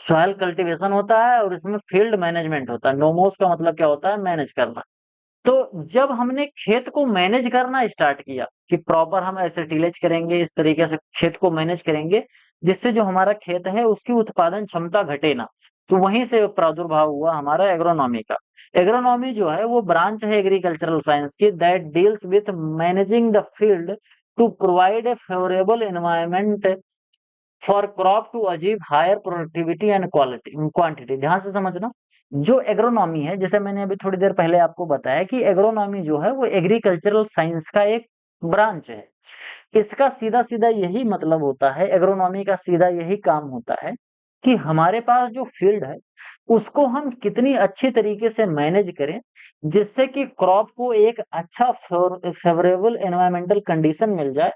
सॉइल कल्टीवेशन होता है, और इसमें फील्ड मैनेजमेंट होता है। नोमोस का मतलब क्या होता है? मैनेज करना। तो जब हमने खेत को मैनेज करना स्टार्ट किया कि प्रॉपर हम ऐसे टिलेज करेंगे, इस तरीके से खेत को मैनेज करेंगे जिससे जो हमारा खेत है उसकी उत्पादन क्षमता घटे ना, तो वहीं से प्रादुर्भाव हुआ हमारा एग्रोनॉमी का। एग्रोनॉमी जो है वो ब्रांच है एग्रीकल्चरल साइंस की that deals with managing the field to provide a favourable environment for crop to achieve higher productivity and quantity. ध्यान से समझना, जो एग्रोनॉमी है, जैसे मैंने अभी थोड़ी देर पहले आपको बताया कि एग्रोनॉमी जो है वो एग्रीकल्चरल साइंस का एक ब्रांच है। इसका सीधा सीधा यही मतलब होता है, एग्रोनॉमी का सीधा यही काम होता है कि हमारे पास जो फील्ड है उसको हम कितनी अच्छी तरीके से मैनेज करें जिससे कि क्रॉप को एक अच्छा फेवरेबल एनवायरमेंटल कंडीशन मिल जाए,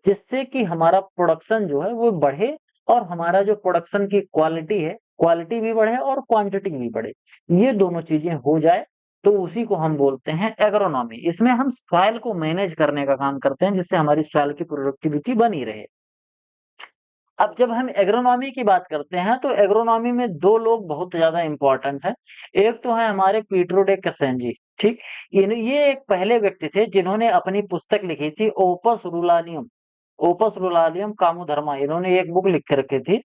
जिससे कि हमारा प्रोडक्शन जो है वो बढ़े, और हमारा जो प्रोडक्शन की क्वालिटी है, क्वालिटी भी बढ़े और क्वांटिटी भी बढ़े, ये दोनों चीजें हो जाए तो उसी को हम बोलते हैं एग्रोनॉमी। इसमें हम सॉइल को मैनेज करने का काम करते हैं जिससे हमारी सॉइल की प्रोडक्टिविटी बनी रहे। अब जब हम एग्रोनॉमी की बात करते हैं तो एग्रोनॉमी में दो लोग बहुत ज्यादा इंपॉर्टेंट हैं। एक तो है हमारे पीटरो डे कसेंजी, ठीक। ये एक पहले व्यक्ति थे जिन्होंने अपनी पुस्तक लिखी थी ओपस रूलालियम कामोधर्मा, इन्होंने एक बुक लिख के रखी थी।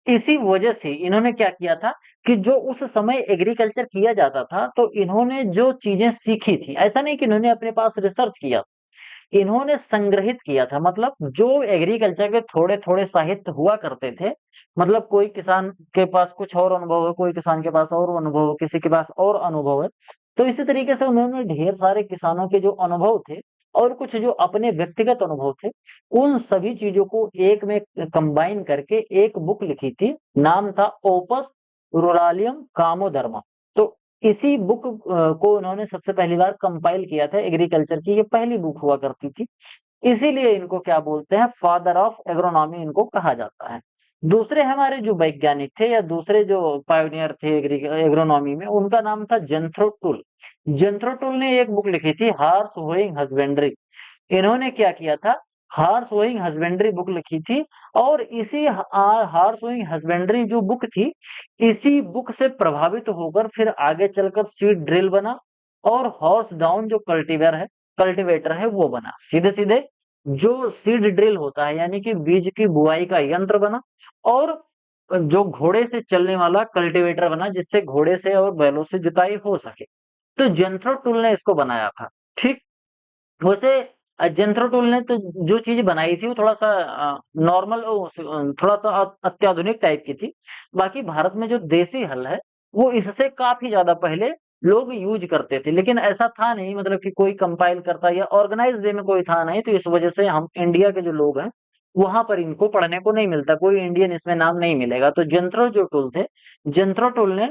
इसी वजह से इन्होंने क्या किया था कि जो उस समय एग्रीकल्चर किया जाता था तो इन्होंने जो चीजें सीखी थी, ऐसा नहीं कि इन्होंने अपने पास रिसर्च किया, इन्होंने संग्रहित किया था। मतलब जो एग्रीकल्चर के थोड़े थोड़े साहित्य हुआ करते थे, मतलब कोई किसान के पास कुछ और अनुभव है, कोई किसान के पास और अनुभव है, किसी के पास और अनुभव है, तो इसी तरीके से उन्होंने ढेर सारे किसानों के जो अनुभव थे और कुछ जो अपने व्यक्तिगत अनुभव थे, उन सभी चीजों को एक में कंबाइन करके एक बुक लिखी थी। नाम था ओपस रूरालियम कामोधर्मा। तो इसी बुक को उन्होंने सबसे पहली बार कंपाइल किया था, एग्रीकल्चर की ये पहली बुक हुआ करती थी। इसीलिए इनको क्या बोलते हैं? फादर ऑफ एग्रोनॉमी इनको कहा जाता है। दूसरे हमारे जो वैज्ञानिक थे या दूसरे जो पायोनियर थे एग्रोनॉमी में, उनका नाम था जेंथ्रो टुल। जेंथ्रो टुल ने एक बुक लिखी थी, हार्स होइंग हस्बेंड्री। इन्होंने क्या किया था, हार्स होइंग हस्बेंड्री बुक लिखी थी। और इसी हार्स होइंग हस्बेंड्री जो बुक थी, इसी बुक से प्रभावित होकर फिर आगे चलकर सीड ड्रिल बना, और हॉर्स डाउन जो कल्टीवेटर है वो बना। सीधे सीधे जो सीड ड्रिल होता है यानी कि बीज की बुआई का यंत्र बना, और जो घोड़े से चलने वाला कल्टीवेटर बना, जिससे घोड़े से और बैलों से जुताई हो सके। तो जेंथ्रो टुल ने इसको बनाया था। ठीक। वैसे जेंथ्रो टूल ने तो जो चीज बनाई थी वो थोड़ा सा नॉर्मल, थोड़ा सा अत्याधुनिक टाइप की थी। बाकी भारत में जो देसी हल है वो इससे काफी ज्यादा पहले लोग यूज करते थे, लेकिन ऐसा था नहीं, मतलब कि कोई कंपाइल करता या ऑर्गेनाइज वे में कोई था नहीं, तो इस वजह से हम इंडिया के जो लोग हैं वहां पर इनको पढ़ने को नहीं मिलता, कोई इंडियन इसमें नाम नहीं मिलेगा। तो जेंथ्रो जो टूल थे, जेंथ्रो टूल ने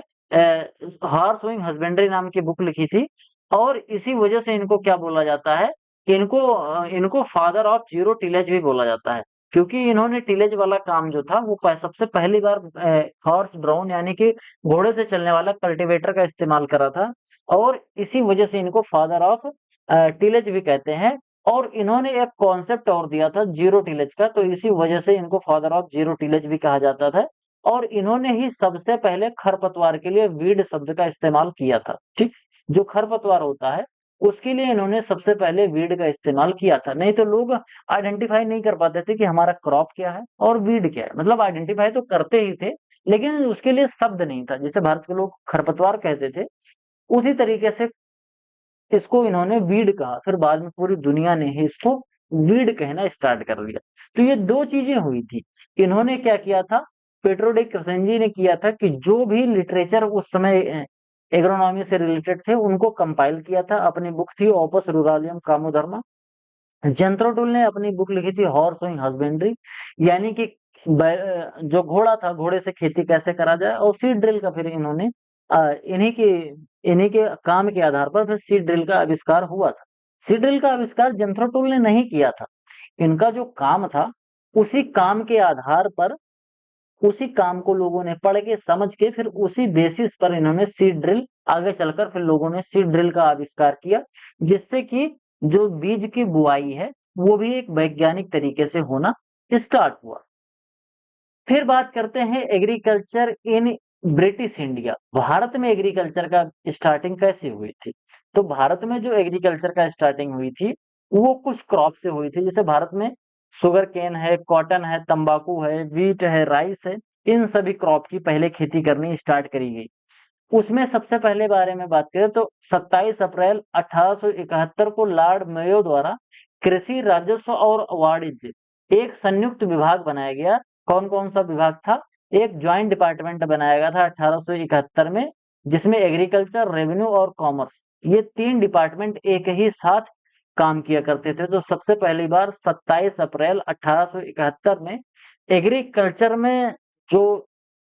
हार्स होइंग हस्बेंड्री नाम की बुक लिखी थी। और इसी वजह से इनको क्या बोला जाता है, इनको फादर ऑफ जीरो टिलेज भी बोला जाता है, क्योंकि इन्होंने टिलेज वाला काम जो था वो सबसे पहली बार हॉर्स ड्राउन यानी कि घोड़े से चलने वाला कल्टीवेटर का इस्तेमाल करा था। और इसी वजह से इनको फादर ऑफ टिलेज भी कहते हैं। और इन्होंने एक कॉन्सेप्ट और दिया था जीरो टिलेज का, तो इसी वजह से इनको फादर ऑफ जीरो टिलेज भी कहा जाता था। और इन्होंने ही सबसे पहले खरपतवार के लिए वीड शब्द का इस्तेमाल किया था। ठीक। जो खरपतवार होता है उसके लिए इन्होंने सबसे पहले वीड का इस्तेमाल किया था। नहीं तो लोग आइडेंटिफाई नहीं कर पाते थे कि हमारा क्रॉप क्या है और वीड क्या है। मतलब आइडेंटिफाई तो करते ही थे, लेकिन उसके लिए शब्द नहीं था। जैसे भारत के लोग खरपतवार कहते थे, उसी तरीके से इसको इन्होंने वीड कहा। फिर बाद में पूरी दुनिया ने ही इसको वीड कहना स्टार्ट कर दिया। तो ये दो चीजें हुई थी। इन्होंने क्या किया था, पेट्रो डी क्रसेंजी ने किया था कि जो भी लिटरेचर उस समय एग्रोनॉमी से रिलेटेड थे उनको कंपाइल किया था। अपनी बुक थी ओपस रूरालियम कामोधर्मा। जेंथ्रोटूल ने अपनी बुक लिखी थी हॉर्स होइंग हस्बेंड्री, यानी कि जो घोड़ा था, घोड़े से खेती कैसे करा जाए। और सीड ड्रिल का फिर इन्होंने इन्हीं के काम के आधार पर फिर सीड ड्रिल का आविष्कार हुआ था। सीड ड्रिल का आविष्कार जेंथ्रोटूल ने नहीं किया था। इनका जो काम था उसी काम के आधार पर, उसी काम को लोगों ने पढ़ के समझ के फिर उसी बेसिस पर इन्होंने सीड ड्रिल, आगे चलकर फिर लोगों ने सीड ड्रिल का आविष्कार किया, जिससे कि जो बीज की बुआई है वो भी एक वैज्ञानिक तरीके से होना स्टार्ट हुआ। फिर बात करते हैं agriculture in British India. Bharat में एग्रीकल्चर का स्टार्टिंग कैसे हुई थी। तो भारत में जो एग्रीकल्चर का स्टार्टिंग हुई थी वो कुछ क्रॉप से हुई थी। जैसे भारत में शुगर केन है, कॉटन है, तंबाकू है, वीट है, राइस है, इन सभी क्रॉप की पहले खेती करनी स्टार्ट करी गई। उसमें सबसे पहले बारे में बात करें तो 27 अप्रैल 1871 को लॉर्ड मेयो द्वारा कृषि राजस्व और वाणिज्य एक संयुक्त विभाग बनाया गया। कौन कौन सा विभाग था, एक ज्वाइंट डिपार्टमेंट बनाया गया था 1871 में, जिसमें एग्रीकल्चर, रेवेन्यू और कॉमर्स, ये तीन डिपार्टमेंट एक ही साथ काम किया करते थे। तो सबसे पहली बार 27 अप्रैल 1871 में एग्रीकल्चर में जो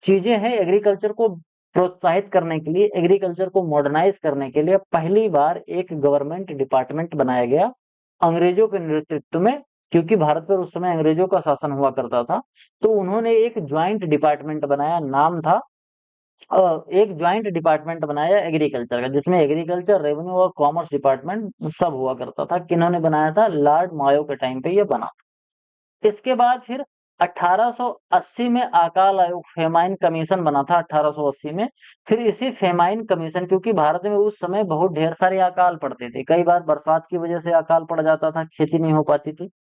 चीजें हैं, एग्रीकल्चर को प्रोत्साहित करने के लिए, एग्रीकल्चर को मॉडर्नाइज करने के लिए पहली बार एक गवर्नमेंट डिपार्टमेंट बनाया गया अंग्रेजों के नेतृत्व में। क्योंकि भारत पर उस समय अंग्रेजों का शासन हुआ करता था, तो उन्होंने एक ज्वाइंट डिपार्टमेंट बनाया, नाम था एक ज्वाइंट डिपार्टमेंट बनाया एग्रीकल्चर का, जिसमें एग्रीकल्चर, रेवेन्यू और कॉमर्स डिपार्टमेंट सब हुआ करता था। किन्होंने बनाया था, लॉर्ड मायो के टाइम पे ये बना। इसके बाद फिर 1880 में अकाल आयोग, फेमाइन कमीशन बना था 1880 में। फिर इसी फेमाइन कमीशन, क्योंकि भारत में उस समय बहुत ढेर सारे अकाल पड़ते थे, कई बार बरसात की वजह से अकाल पड़ जाता था, खेती नहीं हो पाती थी।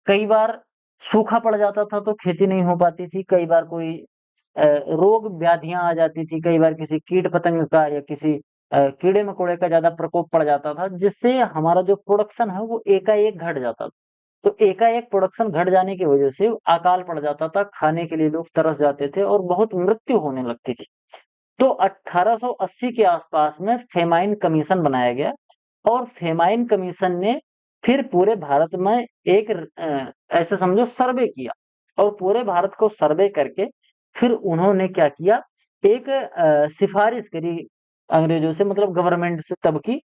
कई बार सूखा पड़ जाता था तो खेती नहीं हो पाती थी। कई बार कोई रोग व्याधियां आ जाती थी, कई बार किसी कीट पतंग का या किसी कीड़े मकोड़े का ज्यादा प्रकोप पड़ जाता था, जिससे हमारा जो प्रोडक्शन है वो एकाएक घट जाता था। तो एकाएक प्रोडक्शन घट जाने की वजह से अकाल पड़ जाता था, खाने के लिए लोग तरस जाते थे और बहुत मृत्यु होने लगती थी। तो 1880 के आसपास में फेमाइन कमीशन बनाया गया, और फेमाइन कमीशन ने फिर पूरे भारत में एक ऐसे समझो सर्वे किया, और पूरे भारत को सर्वे करके फिर उन्होंने क्या किया, एक सिफारिश करी अंग्रेजों से, मतलब गवर्नमेंट से तब की।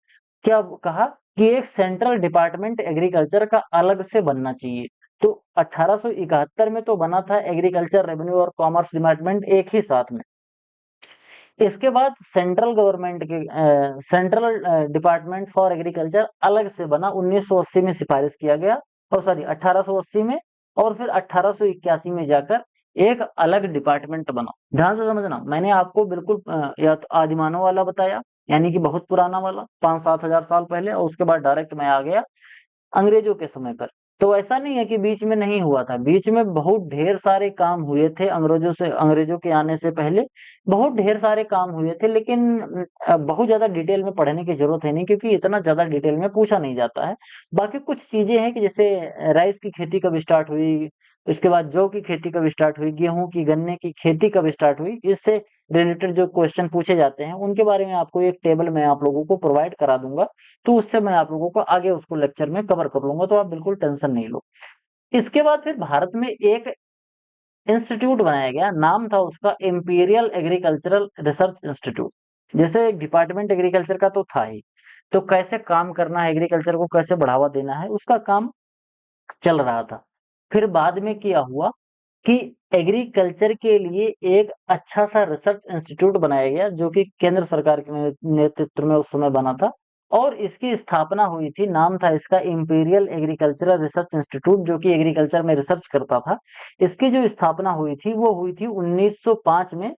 क्या कहा कि एक सेंट्रल डिपार्टमेंट एग्रीकल्चर का अलग से बनना चाहिए। तो 1871 में तो बना था एग्रीकल्चर, रेवेन्यू और कॉमर्स डिपार्टमेंट एक ही साथ में। इसके बाद सेंट्रल गवर्नमेंट के सेंट्रल डिपार्टमेंट फॉर एग्रीकल्चर अलग से बना, 1980 में सिफारिश किया गया, और सॉरी 1880 में, और फिर 1881 में जाकर एक अलग डिपार्टमेंट बना। ध्यान से समझना, मैंने आपको बिल्कुल या तो आदिमानव वाला बताया, यानी कि बहुत पुराना वाला 5-7 हजार साल पहले, और उसके बाद डायरेक्ट मैं आ गया अंग्रेजों के समय पर। तो ऐसा नहीं है कि बीच में नहीं हुआ था, बीच में बहुत ढेर सारे काम हुए थे अंग्रेजों के आने से पहले बहुत ढेर सारे काम हुए थे, लेकिन बहुत ज्यादा डिटेल में पढ़ने की जरूरत है नहीं, क्योंकि इतना ज्यादा डिटेल में पूछा नहीं जाता है। बाकी कुछ चीजें हैं कि जैसे राइस की खेती कब स्टार्ट हुई, उसके बाद जौ की खेती कब स्टार्ट हुई, गेहूं की, गन्ने की खेती कब स्टार्ट हुई, इससे रिलेटेड जो क्वेश्चन पूछे जाते हैं उनके बारे में आपको एक टेबल मैं आप लोगों को प्रोवाइड करा दूंगा। तो उससे मैं आप लोगों को आगे उसको लेक्चर में कवर कर लूंगा, तो आप बिल्कुल टेंशन नहीं लो। इसके बाद फिर भारत में एक इंस्टीट्यूट बनाया गया, नाम था उसका इंपीरियल एग्रीकल्चरल रिसर्च इंस्टीट्यूट। जैसे डिपार्टमेंट एग्रीकल्चर का तो था ही, तो कैसे काम करना है, एग्रीकल्चर को कैसे बढ़ावा देना है, उसका काम चल रहा था। फिर बाद में क्या हुआ कि एग्रीकल्चर के लिए एक अच्छा सा रिसर्च इंस्टीट्यूट बनाया गया, जो कि केंद्र सरकार के नेतृत्व में उस समय बना था, और इसकी स्थापना हुई थी, नाम था इसका इंपीरियल एग्रीकल्चरल रिसर्च इंस्टीट्यूट, जो कि एग्रीकल्चर में रिसर्च करता था। इसकी जो स्थापना हुई थी वो हुई थी 1905 में,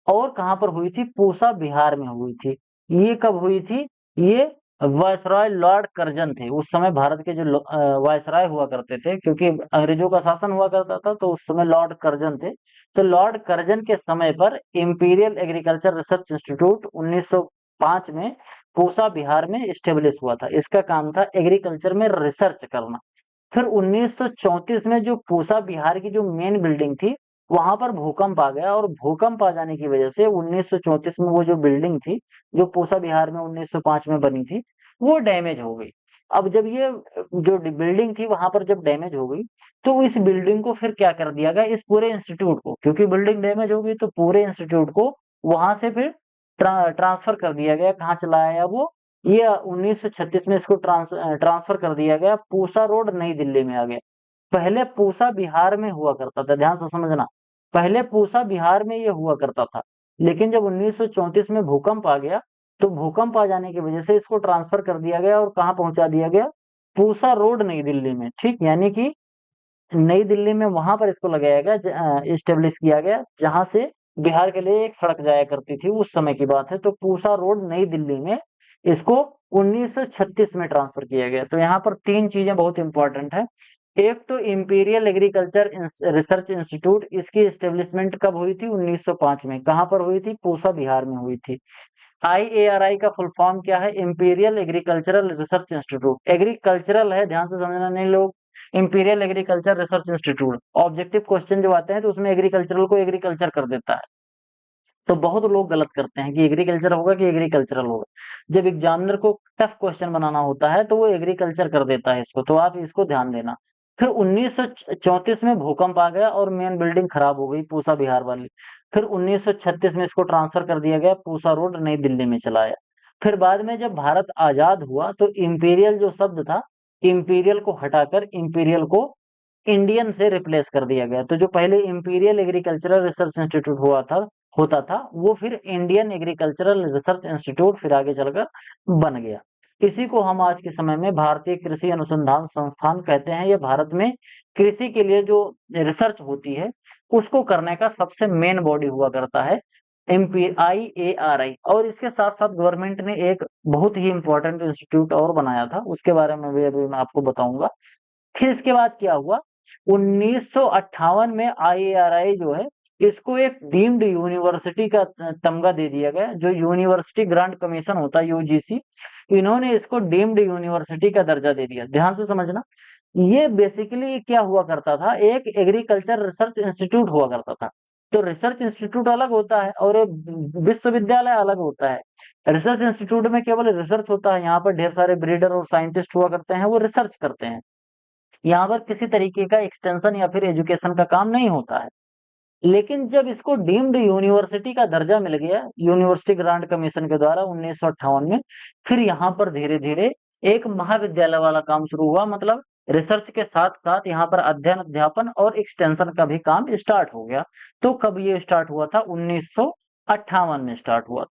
और कहाँ पर हुई थी, पूसा बिहार में हुई थी। ये कब हुई थी, ये वायसराय लॉर्ड कर्जन थे, उस समय भारत के जो वायसराय हुआ करते थे, क्योंकि अंग्रेजों का शासन हुआ करता था, तो उस समय लॉर्ड कर्जन थे। तो लॉर्ड कर्जन के समय पर इंपीरियल एग्रीकल्चर रिसर्च इंस्टीट्यूट 1905 में पूसा बिहार में स्टेब्लिश हुआ था। इसका काम था एग्रीकल्चर में रिसर्च करना। फिर 1934 में जो पूसा बिहार की जो मेन बिल्डिंग थी, वहां पर भूकंप आ गया, और भूकंप आ जाने की वजह से 1934 में वो जो बिल्डिंग थी, जो पूसा बिहार में 1905 में बनी थी, वो डैमेज हो गई। अब जब ये जो बिल्डिंग थी वहां पर जब डैमेज हो गई, तो इस बिल्डिंग को फिर क्या कर दिया गया, इस पूरे इंस्टीट्यूट को, क्योंकि बिल्डिंग डैमेज हो गई तो पूरे इंस्टीट्यूट को वहां से फिर ट्रांसफर कर दिया गया। कहाँ चला आया वो, ये 1936 में इसको ट्रांसफर कर दिया गया, पूसा रोड नई दिल्ली में आ गया। पहले पूसा बिहार में हुआ करता था, ध्यान से समझना, पहले पूसा बिहार में ये हुआ करता था, लेकिन जब 1934 में भूकंप आ गया, तो भूकंप आ जाने की वजह से इसको ट्रांसफर कर दिया गया, और कहाँ पहुंचा दिया गया, पूसा रोड नई दिल्ली में। ठीक, यानी कि नई दिल्ली में वहां पर इसको लगाया गया, स्टेब्लिश किया गया, जहां से बिहार के लिए एक सड़क जाया करती थी, उस समय की बात है। तो पूसा रोड नई दिल्ली में इसको 1936 में ट्रांसफर किया गया। तो यहाँ पर तीन चीजें बहुत इंपॉर्टेंट है। एक तो इंपीरियल एग्रीकल्चर रिसर्च इंस्टीट्यूट, इसकी एस्टेब्लिशमेंट कब हुई थी, 1905 में। कहाँ पर हुई थी, पूसा बिहार में हुई थी। IARI का फुल फॉर्म क्या है, imperial agricultural research institute. Agricultural है, ध्यान से समझना नहीं लोग, imperial agriculture research institute. Objective question जब आते हैं तो उसमें एग्रीकल्चरल को एग्रीकल्चर कर देता है, तो बहुत लोग गलत करते हैं कि एग्रीकल्चर होगा कि एग्रीकल्चरल होगा। जब एग्जामिनर को टफ क्वेश्चन बनाना होता है तो वो एग्रीकल्चर कर देता है इसको, तो आप इसको ध्यान देना। फिर 1934 में भूकंप आ गया और मेन बिल्डिंग खराब हो गई, पूसा बिहार वाली। फिर 1936 में इसको ट्रांसफर कर दिया गया, पूसा रोड नई दिल्ली में चलाया। फिर बाद में जब भारत आजाद हुआ तो इंपीरियल जो शब्द था, इंपीरियल को हटाकर इंपीरियल को इंडियन से रिप्लेस कर दिया गया। तो जो पहले इंपीरियल एग्रीकल्चरल रिसर्च इंस्टीट्यूट होता था, वो फिर इंडियन एग्रीकल्चरल रिसर्च इंस्टीट्यूट फिर आगे चलकर बन गया। इसी को हम आज के समय में भारतीय कृषि अनुसंधान संस्थान कहते हैं। ये भारत में कृषि के लिए जो रिसर्च होती है उसको करने का सबसे मेन बॉडी हुआ करता है, IARI। और इसके साथ साथ गवर्नमेंट ने एक बहुत ही इंपॉर्टेंट इंस्टीट्यूट और बनाया था, उसके बारे में भी अभी मैं आपको बताऊंगा। फिर इसके बाद क्या हुआ, 1958 में IARI जो है, इसको एक डीम्ड यूनिवर्सिटी का तमगा दे दिया गया। जो यूनिवर्सिटी ग्रांट कमीशन होता है, UGC, इन्होंने इसको डीम्ड यूनिवर्सिटी का दर्जा दे दिया। ध्यान से समझना, ये बेसिकली क्या हुआ करता था, एक एग्रीकल्चर रिसर्च इंस्टीट्यूट हुआ करता था। तो रिसर्च इंस्टीट्यूट अलग होता है और विश्वविद्यालय अलग होता है। रिसर्च इंस्टीट्यूट में केवल रिसर्च होता है, यहाँ पर ढेर सारे ब्रीडर और साइंटिस्ट हुआ करते हैं, वो रिसर्च करते हैं। यहाँ पर किसी तरीके का एक्सटेंशन या फिर एजुकेशन का काम नहीं होता है। लेकिन जब इसको डीम्ड यूनिवर्सिटी का दर्जा मिल गया यूनिवर्सिटी ग्रांट कमीशन के द्वारा 1958 में, फिर यहाँ पर धीरे धीरे एक महाविद्यालय वाला काम शुरू हुआ। मतलब रिसर्च के साथ साथ यहाँ पर अध्ययन अध्यापन और एक्सटेंशन का भी काम स्टार्ट हो गया। तो कब ये स्टार्ट हुआ था? 1958 में स्टार्ट हुआ।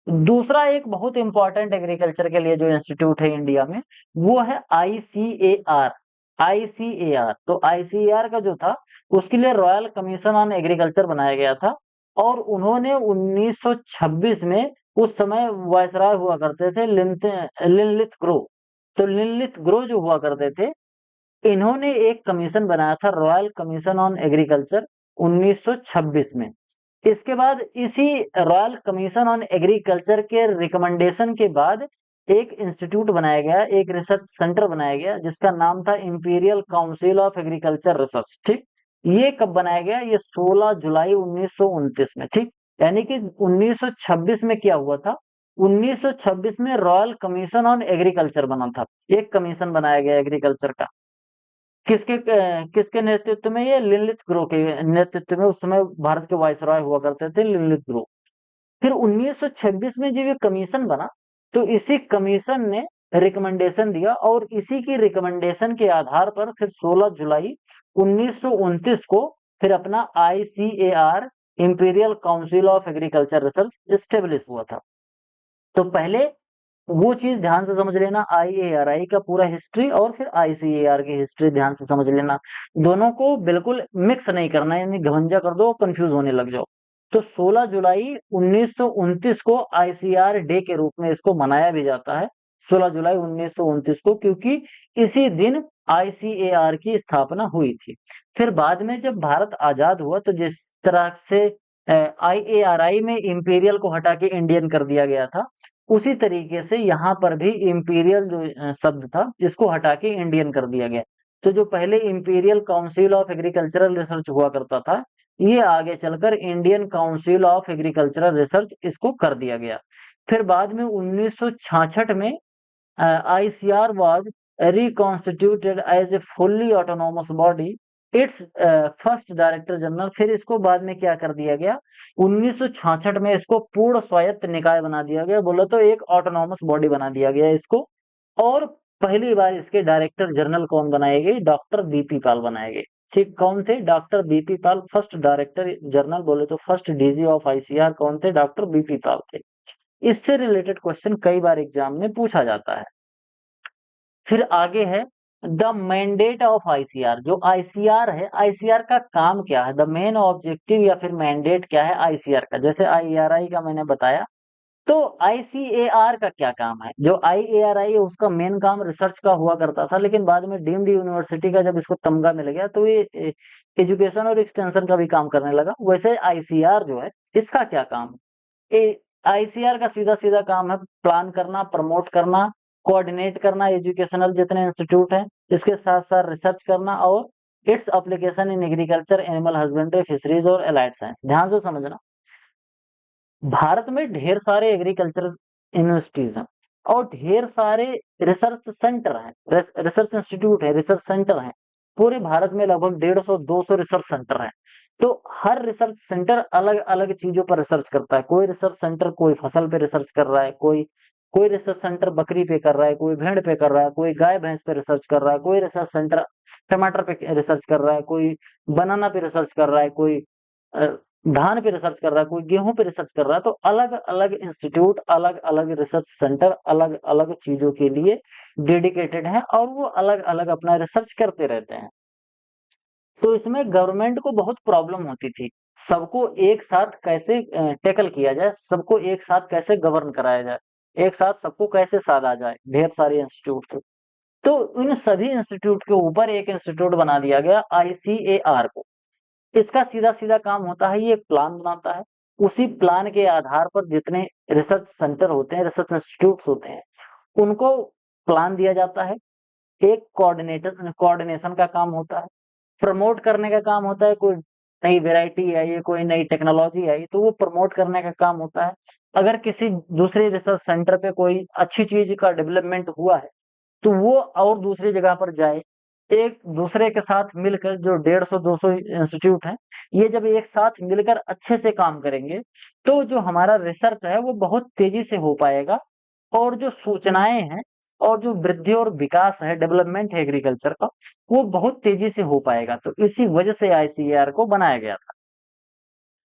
दूसरा एक बहुत इंपॉर्टेंट एग्रीकल्चर के लिए जो इंस्टीट्यूट है इंडिया में, वो है आईसीएआर। आईसीएआर, तो आईसीएआर का जो था, उसके लिए रॉयल कमीशन ऑन एग्रीकल्चर बनाया गया था। और उन्होंने 1926 में, उस समय वायसराय हुआ करते थे लिनलिथ ग्रो। तो लिनलिथ ग्रो जो हुआ करते थे, इन्होंने एक कमीशन बनाया था, रॉयल कमीशन ऑन एग्रीकल्चर, 1926 में। इसके बाद इसी रॉयल कमीशन ऑन एग्रीकल्चर के रिकमेंडेशन के बाद एक इंस्टीट्यूट बनाया गया, एक रिसर्च सेंटर बनाया गया, जिसका नाम था imperial council of agriculture research. ठीक, ये कब बनाया गया? ये 16 जुलाई 1929 में। ठीक, यानी कि 1926 में क्या हुआ था? 1926 में रॉयल कमीशन ऑन एग्रीकल्चर बना था, एक कमीशन बनाया गया एग्रीकल्चर का। किसके नेतृत्व में? ये लिनलिथ ग्रो के नेतृत्व में। उस समय भारत के वायसराय हुआ करते थे लिनलिथ ग्रो। फिर 1926 में जब ये कमीशन बना, तो इसी कमीशन ने रिकमेंडेशन दिया, और इसी की रिकमेंडेशन के आधार पर फिर 16 जुलाई 1929 को फिर अपना ICAR, imperial council of agriculture research, establish हुआ था। तो पहले वो चीज ध्यान से समझ लेना, आईएआरआई का पूरा हिस्ट्री और फिर आईसीएआर की हिस्ट्री ध्यान से समझ लेना। दोनों को बिल्कुल मिक्स नहीं करना, यानी घमंजा कर दो, कंफ्यूज होने लग जाओ। तो 16 जुलाई 1929 को आईसीआर डे के रूप में इसको मनाया भी जाता है, 16 जुलाई 1929 को, क्योंकि इसी दिन आईसीएआर की स्थापना हुई थी। फिर बाद में जब भारत आजाद हुआ, तो जिस तरह से आईएआरआई में इंपीरियल को हटा के इंडियन कर दिया गया था, उसी तरीके से यहाँ पर भी इंपीरियल जो शब्द था, इसको हटा के इंडियन कर दिया गया। तो जो पहले imperial council of agricultural research हुआ करता था, ये आगे चलकर Indian council of agricultural research इसको कर दिया गया। फिर बाद में 1966 में ICR was reconstituted as a fully autonomous body. It's first director general, फिर इसको बाद में क्या कर दिया गया? 1966 में इसको पूर्ण स्वायत्त निकाय बना दिया गया, बोलो तो एक ऑटोनॉमस बॉडी बना दिया गया इसको। और पहली बार इसके डायरेक्टर जनरल कौन बनाए गए? डॉक्टर बीपी पाल बनाए गए। ठीक, कौन थे? डॉक्टर बीपी पाल फर्स्ट डायरेक्टर जनरल, बोले तो फर्स्ट डीजी ऑफ आईसीआर कौन थे? डॉक्टर बीपी पाल थे। इससे रिलेटेड क्वेश्चन कई बार एग्जाम में पूछा जाता है। फिर आगे है द मैंडेट ऑफ आईसीआर। जो आईसीआर है, आईसीआर का काम क्या है? द मेन ऑब्जेक्टिव या फिर मैंडेट क्या है आईसीआर का? जैसे आईआरआई का मैंने बताया, तो आईसीएआर का क्या काम है? जो आईएआरआई है, उसका मेन काम रिसर्च का हुआ करता था, लेकिन बाद में डीम्ड यूनिवर्सिटी का जब इसको तमगा मिल गया, तो ये एजुकेशन और एक्सटेंशन का भी काम करने लगा। वैसे आईसीआर जो है, इसका क्या काम है? आईसीआर का सीधा सीधा काम है प्लान करना, प्रमोट करना, कोऑर्डिनेट करना एजुकेशनल जितने इंस्टीट्यूट हैं, इसके साथ साथ रिसर्च करना, और its application in agriculture, animal husbandry, fisheries और एलाइड साइंस। ध्यान से समझना, भारत में ढेर सारे एग्रीकल्चर यूनिवर्सिटीज हैं, और ढेर सारे रिसर्च सेंटर हैं, रिसर्च इंस्टीट्यूट है, रिसर्च सेंटर हैं। पूरे भारत में लगभग 150-200 रिसर्च सेंटर हैं। तो हर रिसर्च सेंटर अलग अलग चीजों पर रिसर्च करता है। कोई रिसर्च सेंटर कोई फसल पे रिसर्च कर रहा है, कोई कोई रिसर्च सेंटर बकरी पे कर रहा है, कोई भेड़ पे कर रहा है, कोई गाय भैंस पे रिसर्च कर रहा है, कोई रिसर्च सेंटर टमाटर पे रिसर्च कर रहा है, कोई बनाना पे रिसर्च कर रहा है, कोई अ, धान पे रिसर्च कर रहा है, कोई गेहूं पे रिसर्च कर रहा है। तो अलग अलग इंस्टीट्यूट, अलग अलग रिसर्च सेंटर अलग अलग चीजों के लिए डेडिकेटेड है, और वो अलग अलग अपना रिसर्च करते रहते हैं। तो इसमें गवर्नमेंट को बहुत प्रॉब्लम होती थी, सबको एक साथ कैसे टैकल किया जाए, सबको एक साथ कैसे गवर्न कराया जाए, एक साथ सबको कैसे साधा जाए, ढेर सारे इंस्टीट्यूट थे। तो इन सभी इंस्टीट्यूट के ऊपर एक इंस्टीट्यूट बना दिया गया, आईसीएआर को। इसका सीधा सीधा काम होता है, ये प्लान बनाता है, उसी प्लान के आधार पर जितने रिसर्च सेंटर होते हैं, रिसर्च इंस्टीट्यूट होते हैं, उनको प्लान दिया जाता है। एक कोऑर्डिनेशन का काम होता है, प्रमोट करने का काम होता है। कोई नई वैरायटी आई है, कोई नई टेक्नोलॉजी आई, तो वो प्रमोट करने का काम होता है। अगर किसी दूसरे रिसर्च सेंटर पे कोई अच्छी चीज का डेवलपमेंट हुआ है, तो वो और दूसरी जगह पर जाए, एक दूसरे के साथ मिलकर, जो 150-200 इंस्टीट्यूट हैं, ये जब एक साथ मिलकर अच्छे से काम करेंगे, तो जो हमारा रिसर्च है वो बहुत तेजी से हो पाएगा, और जो सूचनाएं हैं और जो वृद्धि और विकास है, डेवलपमेंट है एग्रीकल्चर का, वो बहुत तेजी से हो पाएगा। तो इसी वजह से आईसीएआर को बनाया गया था।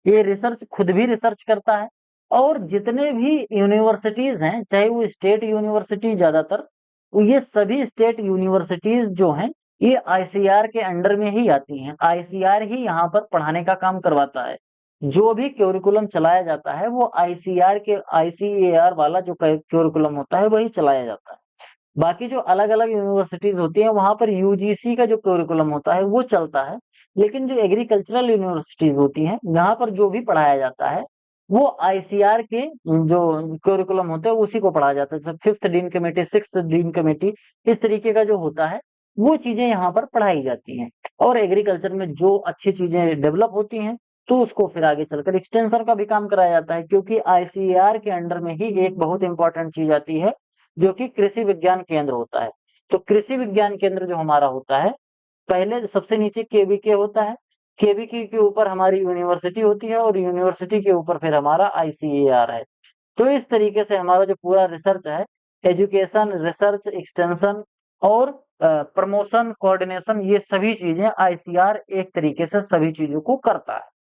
ये रिसर्च खुद भी रिसर्च करता है, और जितने भी यूनिवर्सिटीज हैं, चाहे वो स्टेट यूनिवर्सिटी ज्यादातर, ये सभी स्टेट यूनिवर्सिटीज जो हैं, ये आईसीआर के अंडर में ही आती हैं। आईसीआर ही यहाँ पर पढ़ाने का काम करवाता है। जो भी क्यूरिकुलम चलाया जाता है वो आईसीएआर वाला जो क्यूरिकुलम होता है वही चलाया जाता है। बाकी जो अलग अलग यूनिवर्सिटीज होती हैं वहां पर यूजीसी का जो क्यूरिकुलम होता है वो चलता है। लेकिन जो एग्रीकल्चरल यूनिवर्सिटीज होती हैं, यहाँ पर जो भी पढ़ाया जाता है वो आईसीआर के जो क्यूरिकुलम होते हैं उसी को पढ़ाया जाता है। Fifth dean committee, sixth dean committee, इस तरीके का जो होता है वो चीजें यहाँ पर पढ़ाई जाती हैं। और एग्रीकल्चर में जो अच्छी चीजें डेवलप होती हैं तो उसको फिर आगे चलकर एक्सटेंशन का भी काम कराया जाता है, क्योंकि आईसीआर के अंडर में ही एक बहुत इंपॉर्टेंट चीज आती है जो कि कृषि विज्ञान केंद्र होता है। तो कृषि विज्ञान केंद्र जो हमारा होता है, पहले सबसे नीचे केवीके होता है, केवीके के ऊपर हमारी यूनिवर्सिटी होती है, और यूनिवर्सिटी के ऊपर फिर हमारा आईसीएआर है। तो इस तरीके से हमारा जो पूरा रिसर्च है, एजुकेशन, रिसर्च, एक्सटेंशन और प्रमोशन, कोऑर्डिनेशन, ये सभी चीजें आईसीआर एक तरीके से सभी चीजों को करता है।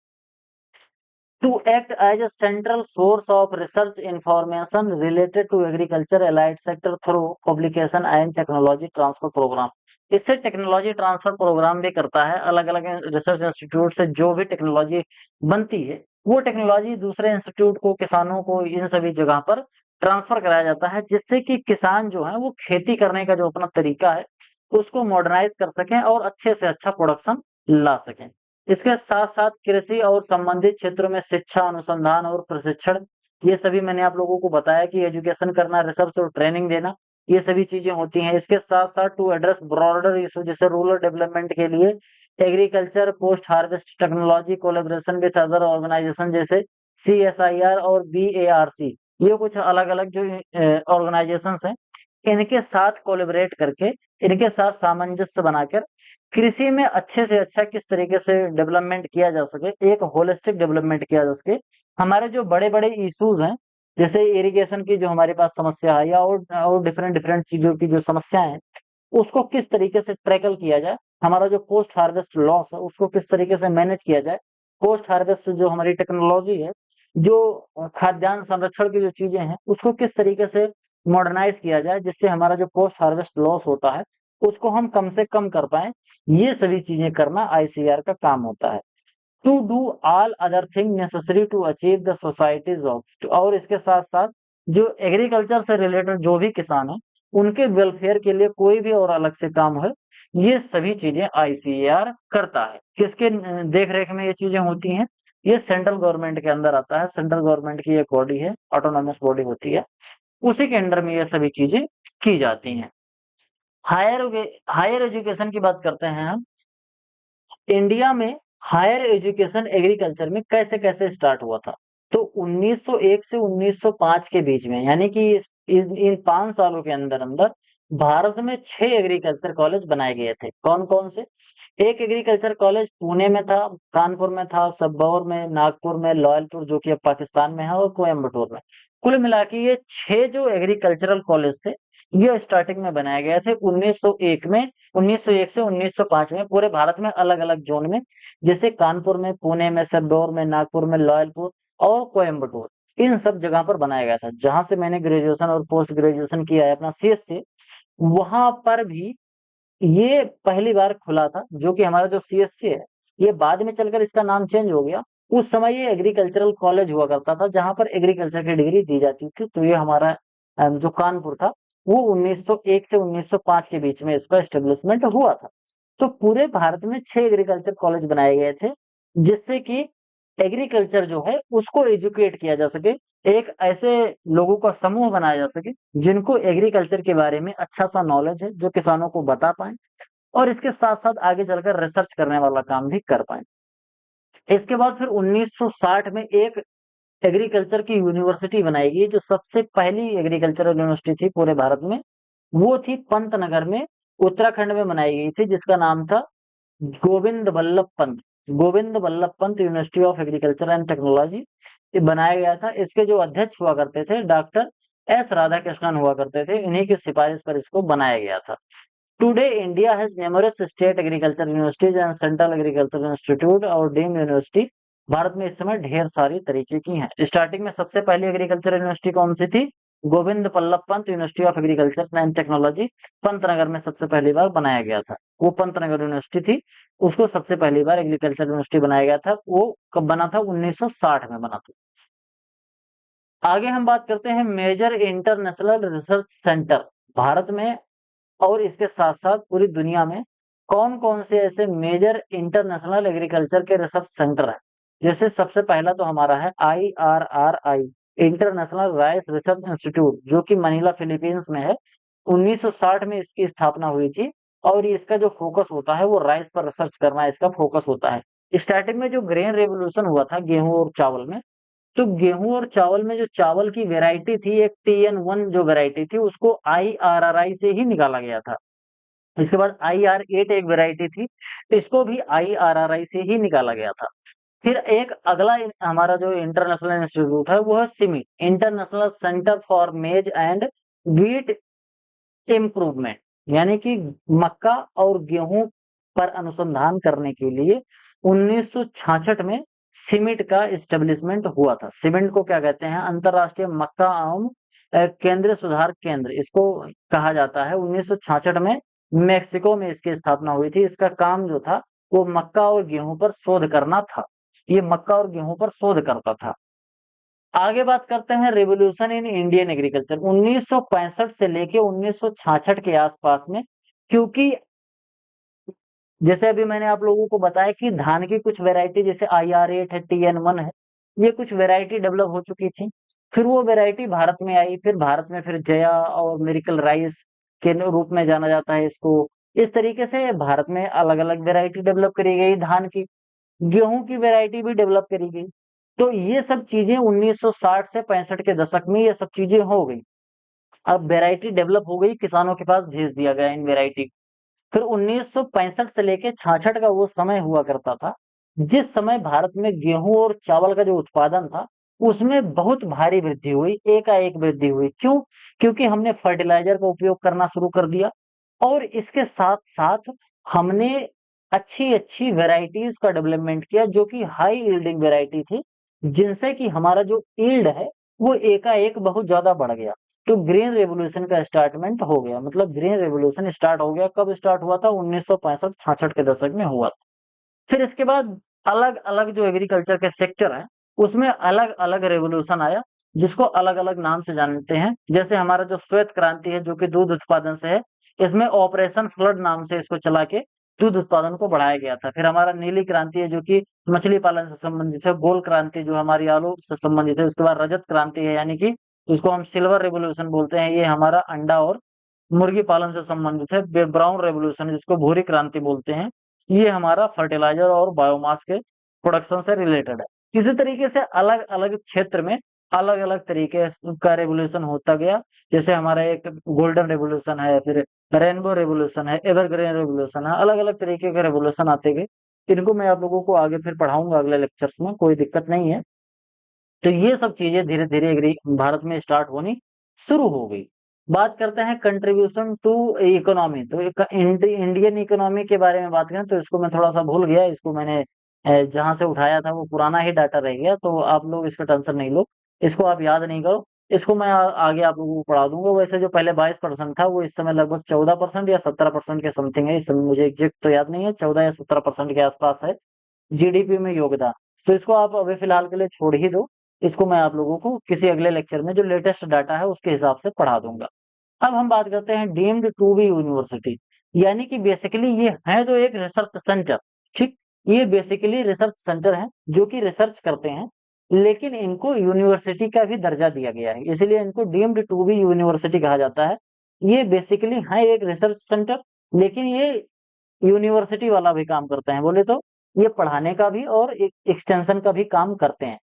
To act as a central source of research information related to agriculture allied sector through publication and technology transfer program। इससे टेक्नोलॉजी ट्रांसफर प्रोग्राम भी करता है। अलग अलग रिसर्च इंस्टीट्यूट से जो भी टेक्नोलॉजी बनती है वो टेक्नोलॉजी दूसरे इंस्टीट्यूट को, किसानों को, इन सभी जगह पर ट्रांसफर कराया जाता है, जिससे कि किसान जो है वो खेती करने का जो अपना तरीका है उसको मॉडर्नाइज कर सकें और अच्छे से अच्छा प्रोडक्शन ला सकें। इसके साथ साथ कृषि और संबंधित क्षेत्रों में शिक्षा, अनुसंधान और प्रशिक्षण, ये सभी मैंने आप लोगों को बताया कि एजुकेशन करना, रिसर्च और ट्रेनिंग देना, ये सभी चीजें होती हैं। इसके साथ साथ टू एड्रेस ब्रॉडर इशू, जैसे रूरल डेवलपमेंट के लिए agriculture post harvest technology collaboration with other organization जैसे CSIR और BARC, ये कुछ अलग अलग जो ऑर्गेनाइजेशन हैं, इनके साथ कोलेबरेट करके, इनके साथ सामंजस्य बनाकर कृषि में अच्छे से अच्छा किस तरीके से डेवलपमेंट किया जा सके, एक होलिस्टिक डेवलपमेंट किया जा सके। हमारे जो बड़े बड़े इश्यूज हैं, जैसे इरिगेशन की जो हमारे पास समस्या है, या और डिफरेंट डिफरेंट चीजों की जो समस्याएं हैं, उसको किस तरीके से टैकल किया जाए। हमारा जो पोस्ट हार्वेस्ट लॉस है उसको किस तरीके से मैनेज किया जाए। पोस्ट हार्वेस्ट जो हमारी टेक्नोलॉजी है, जो खाद्यान्न संरक्षण की जो चीजें हैं, उसको किस तरीके से मॉडर्नाइज किया जाए, जिससे हमारा जो पोस्ट हार्वेस्ट लॉस होता है उसको हम कम से कम कर पाए। ये सभी चीजें करना आईसीआर का काम होता है। To do all other thing necessary to achieve the societies of, और इसके साथ साथ जो एग्रीकल्चर से रिलेटेड जो भी किसान है उनके वेलफेयर के लिए कोई भी और अलग से काम है, ये सभी चीजें आईसीएआर करता है। किसके देख रेख में ये चीजें होती हैं? ये सेंट्रल गवर्नमेंट के अंदर आता है। सेंट्रल गवर्नमेंट की एक बॉडी है, ऑटोनॉमस बॉडी होती है, उसी के अंडर में ये सभी चीजें की जाती हैं। हायर हायर एजुकेशन की बात करते हैं हम। इंडिया में हायर एजुकेशन एग्रीकल्चर में कैसे कैसे स्टार्ट हुआ था? तो 1901 से 1905 के बीच में, यानी कि इन 5 सालों के अंदर अंदर भारत में 6 एग्रीकल्चर कॉलेज बनाए गए थे। कौन कौन से? एक एग्रीकल्चर कॉलेज पुणे में था, कानपुर में था, सबौर में, नागपुर में, लॉयलपुर जो कि अब पाकिस्तान में है, और कोयम्बटूर में। कुल मिला के ये 6 जो एग्रीकल्चरल कॉलेज थे, ये स्टार्टिंग में बनाए गए थे 1901 में। 1901 से 1905 में पूरे भारत में अलग अलग जोन में, जैसे कानपुर में, पुणे में, सबौर में, नागपुर में, लॉयलपुर और कोयम्बटूर, इन सब जगह पर बनाया गया था। जहां से मैंने ग्रेजुएशन और पोस्ट ग्रेजुएशन किया है अपना CS से, वहां पर भी ये पहली बार खुला था। जो कि हमारा जो CSC है, ये बाद में चलकर इसका नाम चेंज हो गया। उस समय ये एग्रीकल्चरल कॉलेज हुआ करता था जहां पर एग्रीकल्चर की डिग्री दी जाती थी। तो ये हमारा जो कानपुर था, वो 1901 से 1905 के बीच में इसका एस्टेब्लिशमेंट हुआ था। तो पूरे भारत में 6 एग्रीकल्चर कॉलेज बनाए गए थे, जिससे कि एग्रीकल्चर जो है उसको एजुकेट किया जा सके, एक ऐसे लोगों का समूह बनाया जा सके जिनको एग्रीकल्चर के बारे में अच्छा सा नॉलेज है, जो किसानों को बता पाए और इसके साथ साथ आगे चलकर रिसर्च करने वाला काम भी कर पाए। इसके बाद फिर 1960 में एक एग्रीकल्चर की यूनिवर्सिटी बनाई गई, जो सबसे पहली एग्रीकल्चरल यूनिवर्सिटी थी पूरे भारत में। वो थी पंतनगर में, उत्तराखंड में बनाई गई थी, जिसका नाम था Govind Ballabh Pant. Govind Ballabh Pant university of agriculture and technology ये बनाया गया था। इसके जो अध्यक्ष हुआ करते थे डॉक्टर एस राधाकृष्णन हुआ करते थे, इन्हीं की सिफारिश पर इसको बनाया गया था। Today India has numerous state agriculture universities and central agriculture institute और डीम्ड यूनिवर्सिटी। भारत में इस समय ढेर सारी तरीके की हैं। स्टार्टिंग में सबसे पहली एग्रीकल्चर यूनिवर्सिटी कौन सी थी? Govind Ballabh Pant university of agriculture and technology, Pantnagar में सबसे पहली बार बनाया गया था। वो पंतनगर यूनिवर्सिटी थी, उसको सबसे पहली बार एग्रीकल्चर यूनिवर्सिटी बनाया गया था। वो कब बना था? 1960 में बना था। आगे हम बात करते हैं major international research centre. Bharat में और इसके साथ साथ पूरी दुनिया में कौन कौन से ऐसे मेजर इंटरनेशनल एग्रीकल्चर के रिसर्च सेंटर है? जैसे सबसे पहला तो हमारा है IRRI, international rice research institute, जो कि मनीला फिलीपींस में है। 1960 में इसकी स्थापना हुई थी और इसका जो फोकस होता है वो राइस पर रिसर्च करना इसका फोकस होता है। स्टार्टिंग में जो ग्रेन रेवोल्यूशन हुआ था गेहूं और चावल में, तो गेहूं और चावल में जो चावल की वेराइटी थी, एक TN1 जो वेराइटी थी, उसको IRRI से ही निकाला गया था। इसके बाद IR8 एक वेराइटी थी, तो इसको भी IRRI से ही निकाला गया था। फिर एक अगला हमारा जो इंटरनेशनल इंस्टीट्यूट है वो है सिमिट, इंटरनेशनल सेंटर फॉर मेज एंड व्हीट इम्प्रूवमेंट, यानी कि मक्का और गेहूं पर अनुसंधान करने के लिए 1966 में सिमिट का इस्टेब्लिशमेंट हुआ था। सिमिट को क्या कहते हैं? अंतरराष्ट्रीय मक्का एवं केंद्रीय सुधार केंद्र इसको कहा जाता है। 1966 में मेक्सिको में इसकी स्थापना हुई थी। इसका काम जो था वो मक्का और गेहूं पर शोध करना था। ये मक्का और गेहूं पर शोध करता था। आगे बात करते हैं रिवोल्यूशन इन इंडियन एग्रीकल्चर। 1965 से लेके 1966 के आसपास में, क्योंकि जैसे अभी मैंने आप लोगों को बताया कि धान की कुछ वैरायटी जैसे IR8 है, TN1 है, ये कुछ वैरायटी डेवलप हो चुकी थी। फिर वो वैरायटी भारत में आई, फिर भारत में फिर जया और मिरेकल राइस के रूप में जाना जाता है इसको। इस तरीके से भारत में अलग अलग वैरायटी डेवलप करी गई धान की, गेहूं की वैरायटी भी डेवलप करी गई। तो ये सब चीजें 1960 से 65 के दशक में ये सब चीजें हो गई। अब वैरायटी डेवलप हो गई, किसानों के पास भेज दिया गया इन वैरायटी। फिर 1965 से लेके 66 का वो समय हुआ करता था जिस समय भारत में गेहूं और चावल का जो उत्पादन था उसमें बहुत भारी वृद्धि हुई, एकाएक वृद्धि हुई। क्यों? क्योंकि हमने फर्टिलाइजर का उपयोग करना शुरू कर दिया और इसके साथ साथ हमने अच्छी अच्छी वेराइटीज का डेवलपमेंट किया जो कि हाई यील्डिंग वेराइटी थी, जिनसे कि हमारा जो यील्ड है वो एकाएक बहुत ज्यादा बढ़ गया। तो ग्रीन रेवोल्यूशन का स्टार्टमेंट हो गया, मतलब ग्रीन रेवोल्यूशन स्टार्ट हो गया। कब स्टार्ट हुआ था? 1965-66 के दशक में हुआ था। फिर इसके बाद अलग अलग जो एग्रीकल्चर के सेक्टर है उसमें अलग अलग रेवोल्यूशन आया, जिसको अलग अलग नाम से जानते हैं। जैसे हमारा जो श्वेत क्रांति है जो कि दूध उत्पादन से है, इसमें ऑपरेशन फ्लड नाम से इसको चला के दूध उत्पादन को बढ़ाया गया था। फिर हमारा नीली क्रांति है जो कि मछली पालन से संबंधित है। गोल क्रांति जो हमारी आलू से संबंधित है। उसके बाद रजत क्रांति है, यानी कि इसको हम सिल्वर रेवोल्यूशन बोलते हैं, ये हमारा अंडा और मुर्गी पालन से संबंधित है। ब्राउन रेवोल्यूशन जिसको भूरी क्रांति बोलते हैं, ये हमारा फर्टिलाइजर और बायोमास के प्रोडक्शन से रिलेटेड है। इसी तरीके से अलग अलग क्षेत्र में अलग अलग तरीके का रेवोल्यूशन होता गया। जैसे हमारा एक गोल्डन रेवोल्यूशन है, फिर रेनबो रेवोल्यूशन है, एवरग्रीन रेवोल्यूशन है, अलग अलग तरीके के रेवोल्यूशन आते गए। इनको मैं आप लोगों को आगे फिर पढ़ाऊंगा अगले लेक्चर्स में, कोई दिक्कत नहीं है। तो ये सब चीजें धीरे धीरे भारत में स्टार्ट होनी शुरू हो गई। बात करते हैं कंट्रीब्यूशन टू इकोनॉमी। तो इंडियन इकोनॉमी के बारे में बात करें तो इसको मैं थोड़ा सा भूल गया, इसको मैंने जहां से उठाया था वो पुराना ही डाटा रह गया, तो आप लोग इसका टेंशन नहीं लो, इसको आप याद नहीं करो। इसको मैं आगे आप लोगों को पढ़ा दूंगा। वैसे जो पहले 22% था वो इस समय लगभग 14% या 17% के समथिंग है। इस समय मुझे एग्जैक्ट तो याद नहीं है, 14 या 17% के आसपास है GDP में योगदान। तो इसको आप अभी फिलहाल के लिए छोड़ ही दो, इसको मैं आप लोगों को किसी अगले लेक्चर में जो लेटेस्ट डाटा है उसके हिसाब से पढ़ा दूंगा। अब हम बात करते हैं डीम्ड टू बी यूनिवर्सिटी, यानी कि बेसिकली ये है जो एक रिसर्च सेंटर। ठीक, ये बेसिकली रिसर्च सेंटर है जो कि रिसर्च करते हैं, लेकिन इनको यूनिवर्सिटी का भी दर्जा दिया गया है, इसलिए इनको डीम्ड टू बी यूनिवर्सिटी कहा जाता है। ये बेसिकली है एक रिसर्च सेंटर, लेकिन ये यूनिवर्सिटी वाला भी काम करते हैं। बोले तो ये पढ़ाने का भी और एक्सटेंशन का भी काम करते हैं।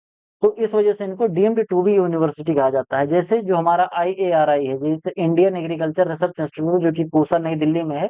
तो इस वजह से इनको डीम्ड टू बी यूनिवर्सिटी कहा जाता है। जैसे जो हमारा IARI है, जैसे इंडियन एग्रीकल्चर रिसर्च इंस्टीट्यूट जो कि पूसा नई दिल्ली में है,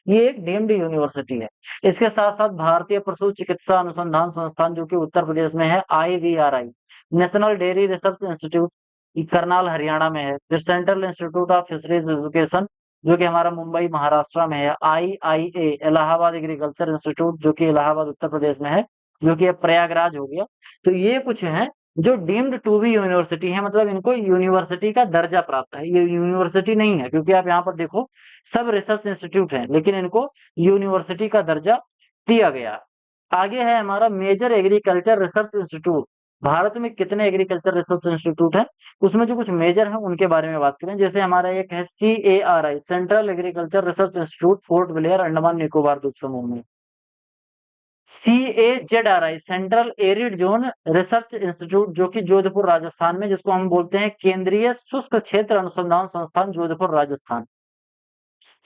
ये एक डीम्ड यूनिवर्सिटी है। इसके साथ साथ भारतीय पशु चिकित्सा अनुसंधान संस्थान जो कि उत्तर प्रदेश में है, IVRI, national dairy research institute, ये करनाल हरियाणा में है। फिर central institute of fisheries education जो कि हमारा मुंबई महाराष्ट्र में है। IIA इलाहाबाद एग्रीकल्चर इंस्टीट्यूट जो कि इलाहाबाद उत्तर प्रदेश में है, जो कि अब प्रयागराज हो गया। तो ये कुछ हैं जो डीम्ड टू बी यूनिवर्सिटी है, मतलब इनको यूनिवर्सिटी का दर्जा प्राप्त है। ये यूनिवर्सिटी नहीं है, क्योंकि आप यहाँ पर देखो सब रिसर्च इंस्टीट्यूट हैं, लेकिन इनको यूनिवर्सिटी का दर्जा दिया गया। आगे है हमारा major agriculture research institute. Bharat में कितने एग्रीकल्चर रिसर्च इंस्टीट्यूट हैं, उसमें जो कुछ मेजर हैं उनके बारे में बात करें। जैसे हमारा एक है CARI central agriculture research institute, port Blair, Andaman Nicobar द्वीप समूह में। CAZRI central arid zone research institute जो कि जोधपुर राजस्थान में, जिसको हम बोलते हैं केंद्रीय शुष्क क्षेत्र अनुसंधान संस्थान जोधपुर राजस्थान।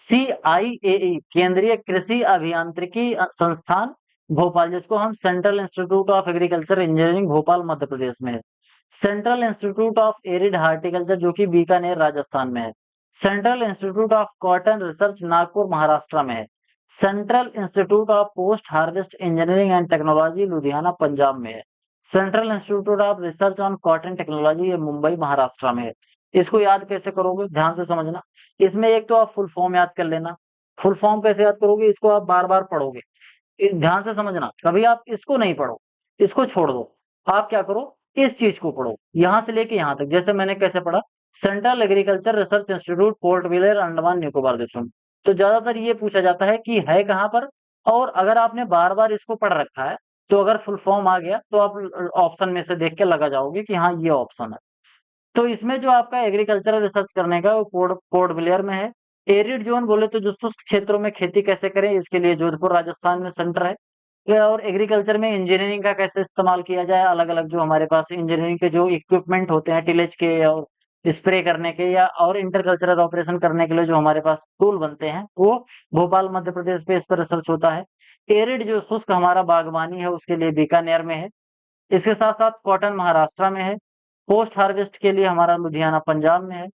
CIAE केंद्रीय कृषि अभियांत्रिकी संस्थान भोपाल, जिसको हम central institute of agriculture engineering Bhopal Madhya Pradesh में है। Central institute of arid horticulture जो कि बीकानेर राजस्थान में है। Central institute of cotton research Nagpur Maharashtra में है। Central institute of post harvest engineering and technology Ludhiana Punjab में है। Central institute of research on cotton technology ये मुंबई महाराष्ट्र में है। इसको याद कैसे करोगे, ध्यान से समझना। इसमें एक तो आप फुल फॉर्म याद कर लेना। फुल फॉर्म कैसे याद करोगे, इसको आप बार बार पढ़ोगे। ध्यान से समझना, कभी आप इसको नहीं पढ़ो, इसको छोड़ दो। आप क्या करो, इस चीज को पढ़ो, यहां से लेके यहां तक। जैसे मैंने कैसे पढ़ा, central agriculture research institute port Blair Andaman Nicobar द्वीप समूह। तो ज्यादातर ये पूछा जाता है कि है कहाँ पर, और अगर आपने बार बार इसको पढ़ रखा है तो अगर फुल फॉर्म आ गया तो आप ऑप्शन में से देख के लगा जाओगे कि हाँ ये ऑप्शन है। तो इसमें जो आपका एग्रीकल्चरल रिसर्च करने का वो पोर्ट ब्लेयर में है। एरिड जोन बोले तो जो शुष्क क्षेत्रों में खेती कैसे करें, इसके लिए जोधपुर राजस्थान में सेंटर है। और एग्रीकल्चर में इंजीनियरिंग का कैसे इस्तेमाल किया जाए, अलग अलग जो हमारे पास इंजीनियरिंग के जो इक्विपमेंट होते हैं टिलेज के और स्प्रे करने के या और इंटरकल्चरल ऑपरेशन करने के लिए जो हमारे पास टूल बनते हैं, वो भोपाल मध्य प्रदेश पे इस पर रिसर्च होता है। एरिड जो शुष्क हमारा बागवानी है उसके लिए बीकानेर में है। इसके साथ साथ कॉटन महाराष्ट्र में है। पोस्ट हार्वेस्ट के लिए हमारा लुधियाना पंजाब में है।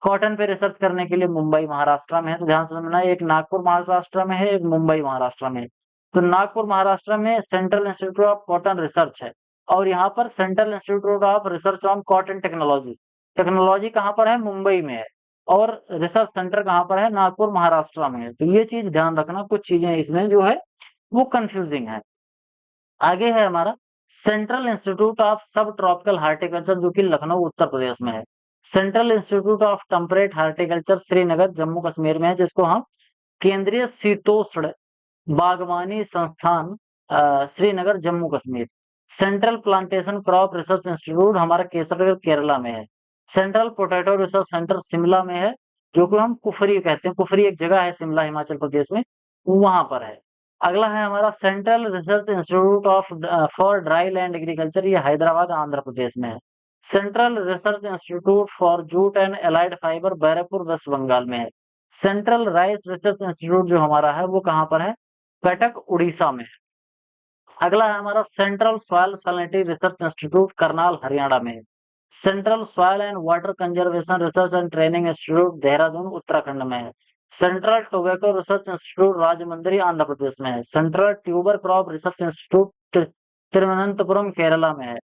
कॉटन पे रिसर्च करने के लिए मुंबई महाराष्ट्र में है। तो ध्यान से समझना, एक नागपुर महाराष्ट्र में है, एक मुंबई महाराष्ट्र में है। तो नागपुर महाराष्ट्र में central institute of cotton research है, और यहाँ पर central institute of research on cotton technology. Technology कहाँ पर है, मुंबई में है, और रिसर्च सेंटर कहाँ पर है, नागपुर महाराष्ट्र में है। तो ये चीज ध्यान रखना, कुछ चीजें इसमें जो है वो कंफ्यूजिंग है। आगे है हमारा सेंट्रल इंस्टीट्यूट ऑफ सब ट्रॉपिकल हार्टिकल्चर जो कि लखनऊ उत्तर प्रदेश में है। Central institute of temperate horticulture Srinagar Jammu Kashmir में है, जिसको हम केंद्रीय शीतोष्ण बागवानी संस्थान Srinagar Jammu Kashmir. Central plantation crop research institute हमारा केसरगढ़ केरला में है। Central potato research centre Shimla में है, जो कि हम कुफरी कहते हैं। कुफरी एक जगह है शिमला हिमाचल प्रदेश में, वहां पर है। अगला है हमारा central research institute of for dry land agriculture, ये हैदराबाद आंध्र प्रदेश में है। Central research institute for jute and allied fibre Barrackpore West Bengal में है। सेंट्रल राइस रिसर्च इंस्टीट्यूट जो हमारा है वो कहाँ पर है, कटक उड़ीसा में है। अगला है हमारा central soil salinity research institute Karnal Haryana में है। Central soil and water conservation research and training institute Dehradun Uttarakhand में है। Central tobacco research institute Rajahmundry Andhra Pradesh में है। Central tuber crop research institute Thiruvananthapuram Kerala में है।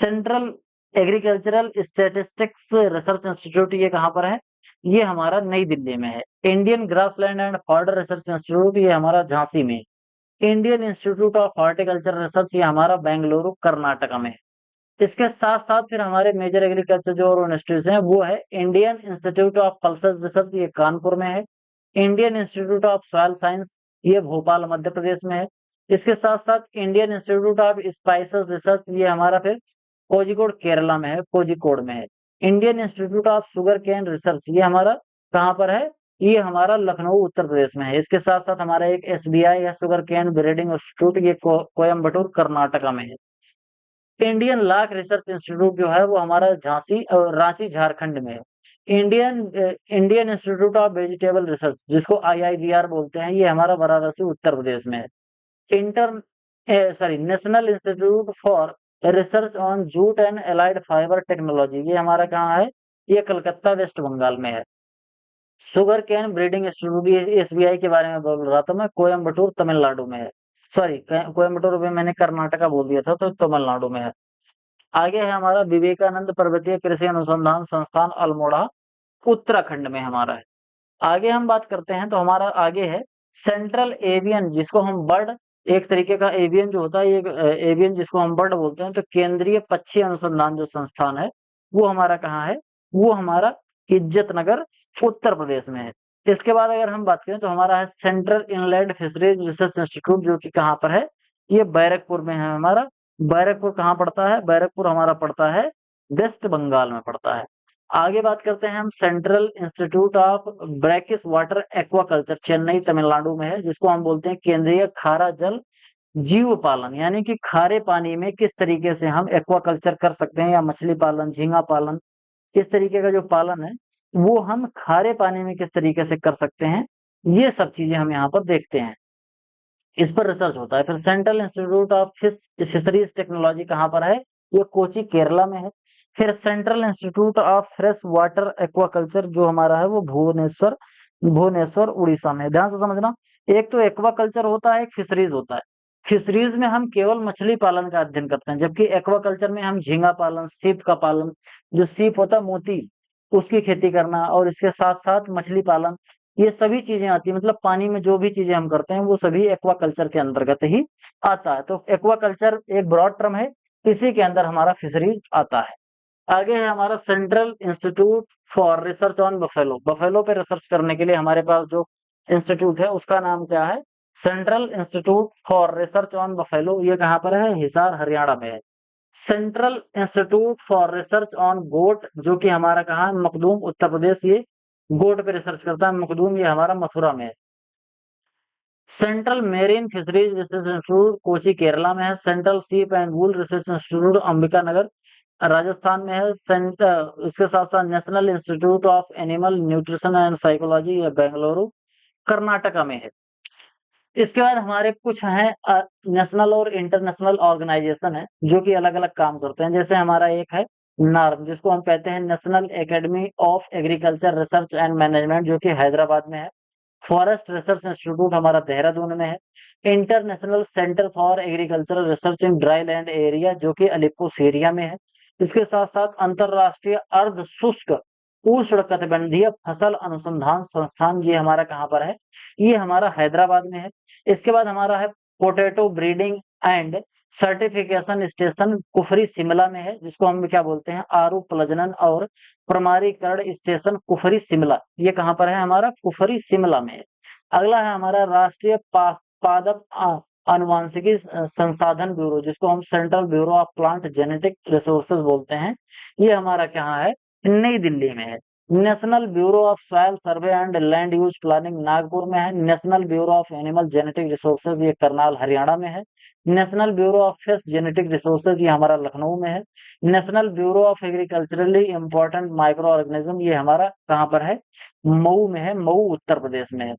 Central agricultural statistics research institute ये कहाँ पर है, ये हमारा नई दिल्ली में है। Indian grassland and fodder research institute ये हमारा झांसी में। Indian institute of horticulture research ये हमारा बेंगलुरु कर्नाटक में है। इसके साथ साथ फिर हमारे मेजर एग्रीकल्चर जो और इंस्टीट्यूट हैं वो है Indian institute of pulses research, ये कानपुर में है। Indian institute of soil science ये भोपाल मध्य प्रदेश में है। इसके साथ साथ Indian institute of spices research ये हमारा फिर कोझिकोड केरला में है, कोझिकोड में है। Indian institute of sugarcane research ये हमारा कहाँ पर है, ये हमारा लखनऊ उत्तर प्रदेश में है। इसके साथ साथ हमारा एक SBI या शुगर केन ब्रीडिंग इंस्टीट्यूट ये कोयम्बटूर कर्नाटका में है। इंडियन लाख रिसर्च इंस्टीट्यूट जो है वो हमारा झांसी और रांची झारखंड में है। Indian institute of vegetable research जिसको IIVR बोलते हैं, ये हमारा वाराणसी उत्तर प्रदेश में है। National institute for research on jute and allied fibre technology ये हमारा कहाँ है, ये कलकत्ता वेस्ट बंगाल में है। शुगर कैन ब्रीडिंग इंस्टीट्यूट ये SBI के बारे में बोल रहा था मैं, कोयम्बटूर तमिलनाडु में है। सॉरी, कोयम्बटूर में मैंने कर्नाटका बोल दिया था, तो तमिलनाडु में है। आगे है हमारा विवेकानंद पर्वतीय कृषि अनुसंधान संस्थान अल्मोड़ा, उत्तराखंड में हमारा है। आगे हम बात करते हैं तो हमारा आगे है सेंट्रल एवियन, जिसको हम बर्ड, एक तरीके का एवियन जो होता है, ये एवियन जिसको हम बर्ड बोलते हैं, तो केंद्रीय पक्षी अनुसंधान जो संस्थान है वो हमारा कहाँ है, वो हमारा इज्जतनगर उत्तर प्रदेश में है। इसके बाद अगर हम बात करें तो हमारा है central inland fisheries research institute, जो कि कहाँ पर है, ये बैरकपुर में है हमारा। बैरकपुर कहाँ पड़ता है, बैरकपुर हमारा पड़ता है वेस्ट बंगाल में पड़ता है। आगे बात करते हैं हम central institute of brackish water aquaculture, Chennai Tamil Nadu में है, जिसको हम बोलते हैं केंद्रीय खारा जल जीव पालन, यानी कि खारे पानी में किस तरीके से हम एक्वाकल्चर कर सकते हैं, या मछली पालन, झींगा पालन, इस तरीके का जो पालन है वो हम खारे पानी में किस तरीके से कर सकते हैं, ये सब चीजें हम यहाँ पर देखते हैं, इस पर रिसर्च होता है। फिर central institute of fisheries technology कहाँ पर है, ये कोची केरला में है। फिर central institute of fresh water aquaculture जो हमारा है वो भुवनेश्वर, भुवनेश्वर उड़ीसा में है। ध्यान से समझना, एक तो एक्वाकल्चर होता है, एक फिशरीज होता है। फिशरीज में हम केवल मछली पालन का अध्ययन करते हैं, जबकि एक्वाकल्चर में हम झींगा पालन, सीप का पालन, जो सीप होता है मोती, उसकी खेती करना, और इसके साथ साथ मछली पालन, ये सभी चीजें आती है। मतलब पानी में जो भी चीजें हम करते हैं वो सभी एक्वाकल्चर के अंतर्गत ही आता है। तो एक्वाकल्चर एक ब्रॉड टर्म है, इसी के अंदर हमारा फिशरीज आता है। आगे है हमारा central institute for research on buffalo. Buffalo पे रिसर्च करने के लिए हमारे पास जो इंस्टीट्यूट है उसका नाम क्या है, central institute for research on buffalo. ये कहाँ पर है, हिसार हरियाणा में है। Central institute for research on goat, जो कि हमारा कहाँ है, मखदूम उत्तर प्रदेश, ये गोट पे रिसर्च करता है। मखदूम ये हमारा मथुरा में है। Central marine fisheries research institute Kochi Kerala में है। Central sheep and wool research institute Ambika Nagar Rajasthan में है। इसके साथ साथ national institute of animal nutrition and psychology Bengaluru Karnataka में है। इसके बाद हमारे कुछ हैं नेशनल और इंटरनेशनल ऑर्गेनाइजेशन है जो कि अलग अलग काम करते हैं। जैसे हमारा एक है नार्म, जिसको हम कहते हैं national academy of agriculture research and management, जो कि हैदराबाद में है। फॉरेस्ट रिसर्च इंस्टीट्यूट हमारा देहरादून में है। International centre for agricultural research in dry land area, जो कि अलिपोसिरिया में है। इसके साथ साथ अंतरराष्ट्रीय अर्ध शुष्क उष्णकटिबंधीय फसल अनुसंधान संस्थान, ये हमारा कहाँ पर है, ये हमारा हैदराबाद में है। इसके बाद हमारा है potato breeding and certification station Kufri Shimla में है, जिसको हम क्या बोलते हैं, आरू प्रजनन और प्रमाणीकरण स्टेशन कुफरी शिमला, ये कहाँ पर है, हमारा कुफरी शिमला में है। अगला है हमारा राष्ट्रीय पादप अनुवांशिकी संसाधन ब्यूरो, जिसको हम central bureau of plant genetic resources बोलते हैं, ये हमारा कहाँ है, नई दिल्ली में है। National bureau of soil survey and land use planning Nagpur में है। National bureau of animal genetic resources ये करनाल हरियाणा में है। National bureau of fish genetic resources ये हमारा लखनऊ में है। National bureau of agriculturally important micro organism ये हमारा कहाँ पर है, मऊ में है, मऊ उत्तर प्रदेश में है।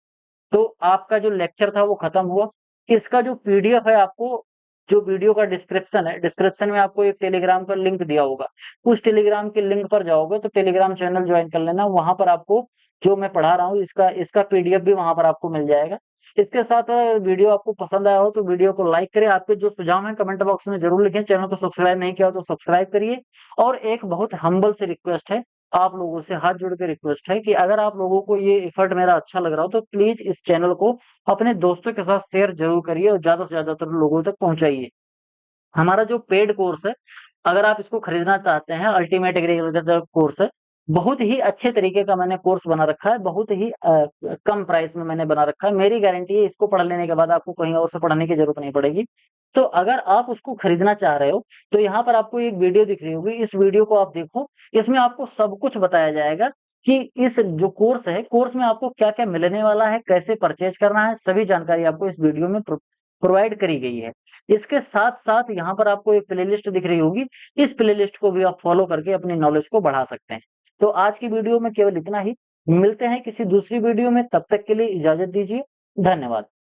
तो आपका जो लेक्चर था वो खत्म हुआ। इसका जो पीडीएफ है, आपको जो वीडियो का डिस्क्रिप्शन है, डिस्क्रिप्शन में आपको एक टेलीग्राम का लिंक दिया होगा, उस टेलीग्राम के लिंक पर जाओगे तो टेलीग्राम चैनल ज्वाइन कर लेना। वहां पर आपको जो मैं पढ़ा रहा हूँ इसका इसका पीडीएफ भी वहां पर आपको मिल जाएगा। इसके साथ वीडियो आपको पसंद आया हो तो वीडियो को लाइक करें। आपके जो सुझाव हैं कमेंट बॉक्स में जरूर लिखें। चैनल को सब्सक्राइब नहीं किया हो तो सब्सक्राइब करिए। और एक बहुत हम्बल से रिक्वेस्ट है, आप लोगों से हाथ जोड़ के रिक्वेस्ट है कि अगर आप लोगों को ये एफर्ट मेरा अच्छा लग रहा हो तो प्लीज इस चैनल को अपने दोस्तों के साथ शेयर जरूर करिए और ज्यादा से ज्यादातर लोगों तक पहुंचाइए। हमारा जो पेड कोर्स है, अगर आप इसको खरीदना चाहते हैं, अल्टीमेट एग्रीकल्चर कोर्स है, बहुत ही अच्छे तरीके का मैंने कोर्स बना रखा है, बहुत ही कम प्राइस में मैंने बना रखा है। मेरी गारंटी है इसको पढ़ लेने के बाद आपको कहीं और से पढ़ने की जरूरत नहीं पड़ेगी। तो अगर आप उसको खरीदना चाह रहे हो तो यहाँ पर आपको एक वीडियो दिख रही होगी, इस वीडियो को आप देखो। इसमें आपको सब कुछ बताया जाएगा कि इस जो कोर्स है, कोर्स में आपको क्या क्या मिलने वाला है, कैसे परचेज करना है, सभी जानकारी आपको इस वीडियो में प्रोवाइड करी गई है। इसके साथ साथ यहाँ पर आपको एक प्लेलिस्ट दिख रही होगी, इस प्लेलिस्ट को भी आप फॉलो करके अपनी नॉलेज को बढ़ा सकते हैं। तो आज की वीडियो में केवल इतना ही। मिलते हैं किसी दूसरी वीडियो में, तब तक के लिए इजाजत दीजिए। धन्यवाद।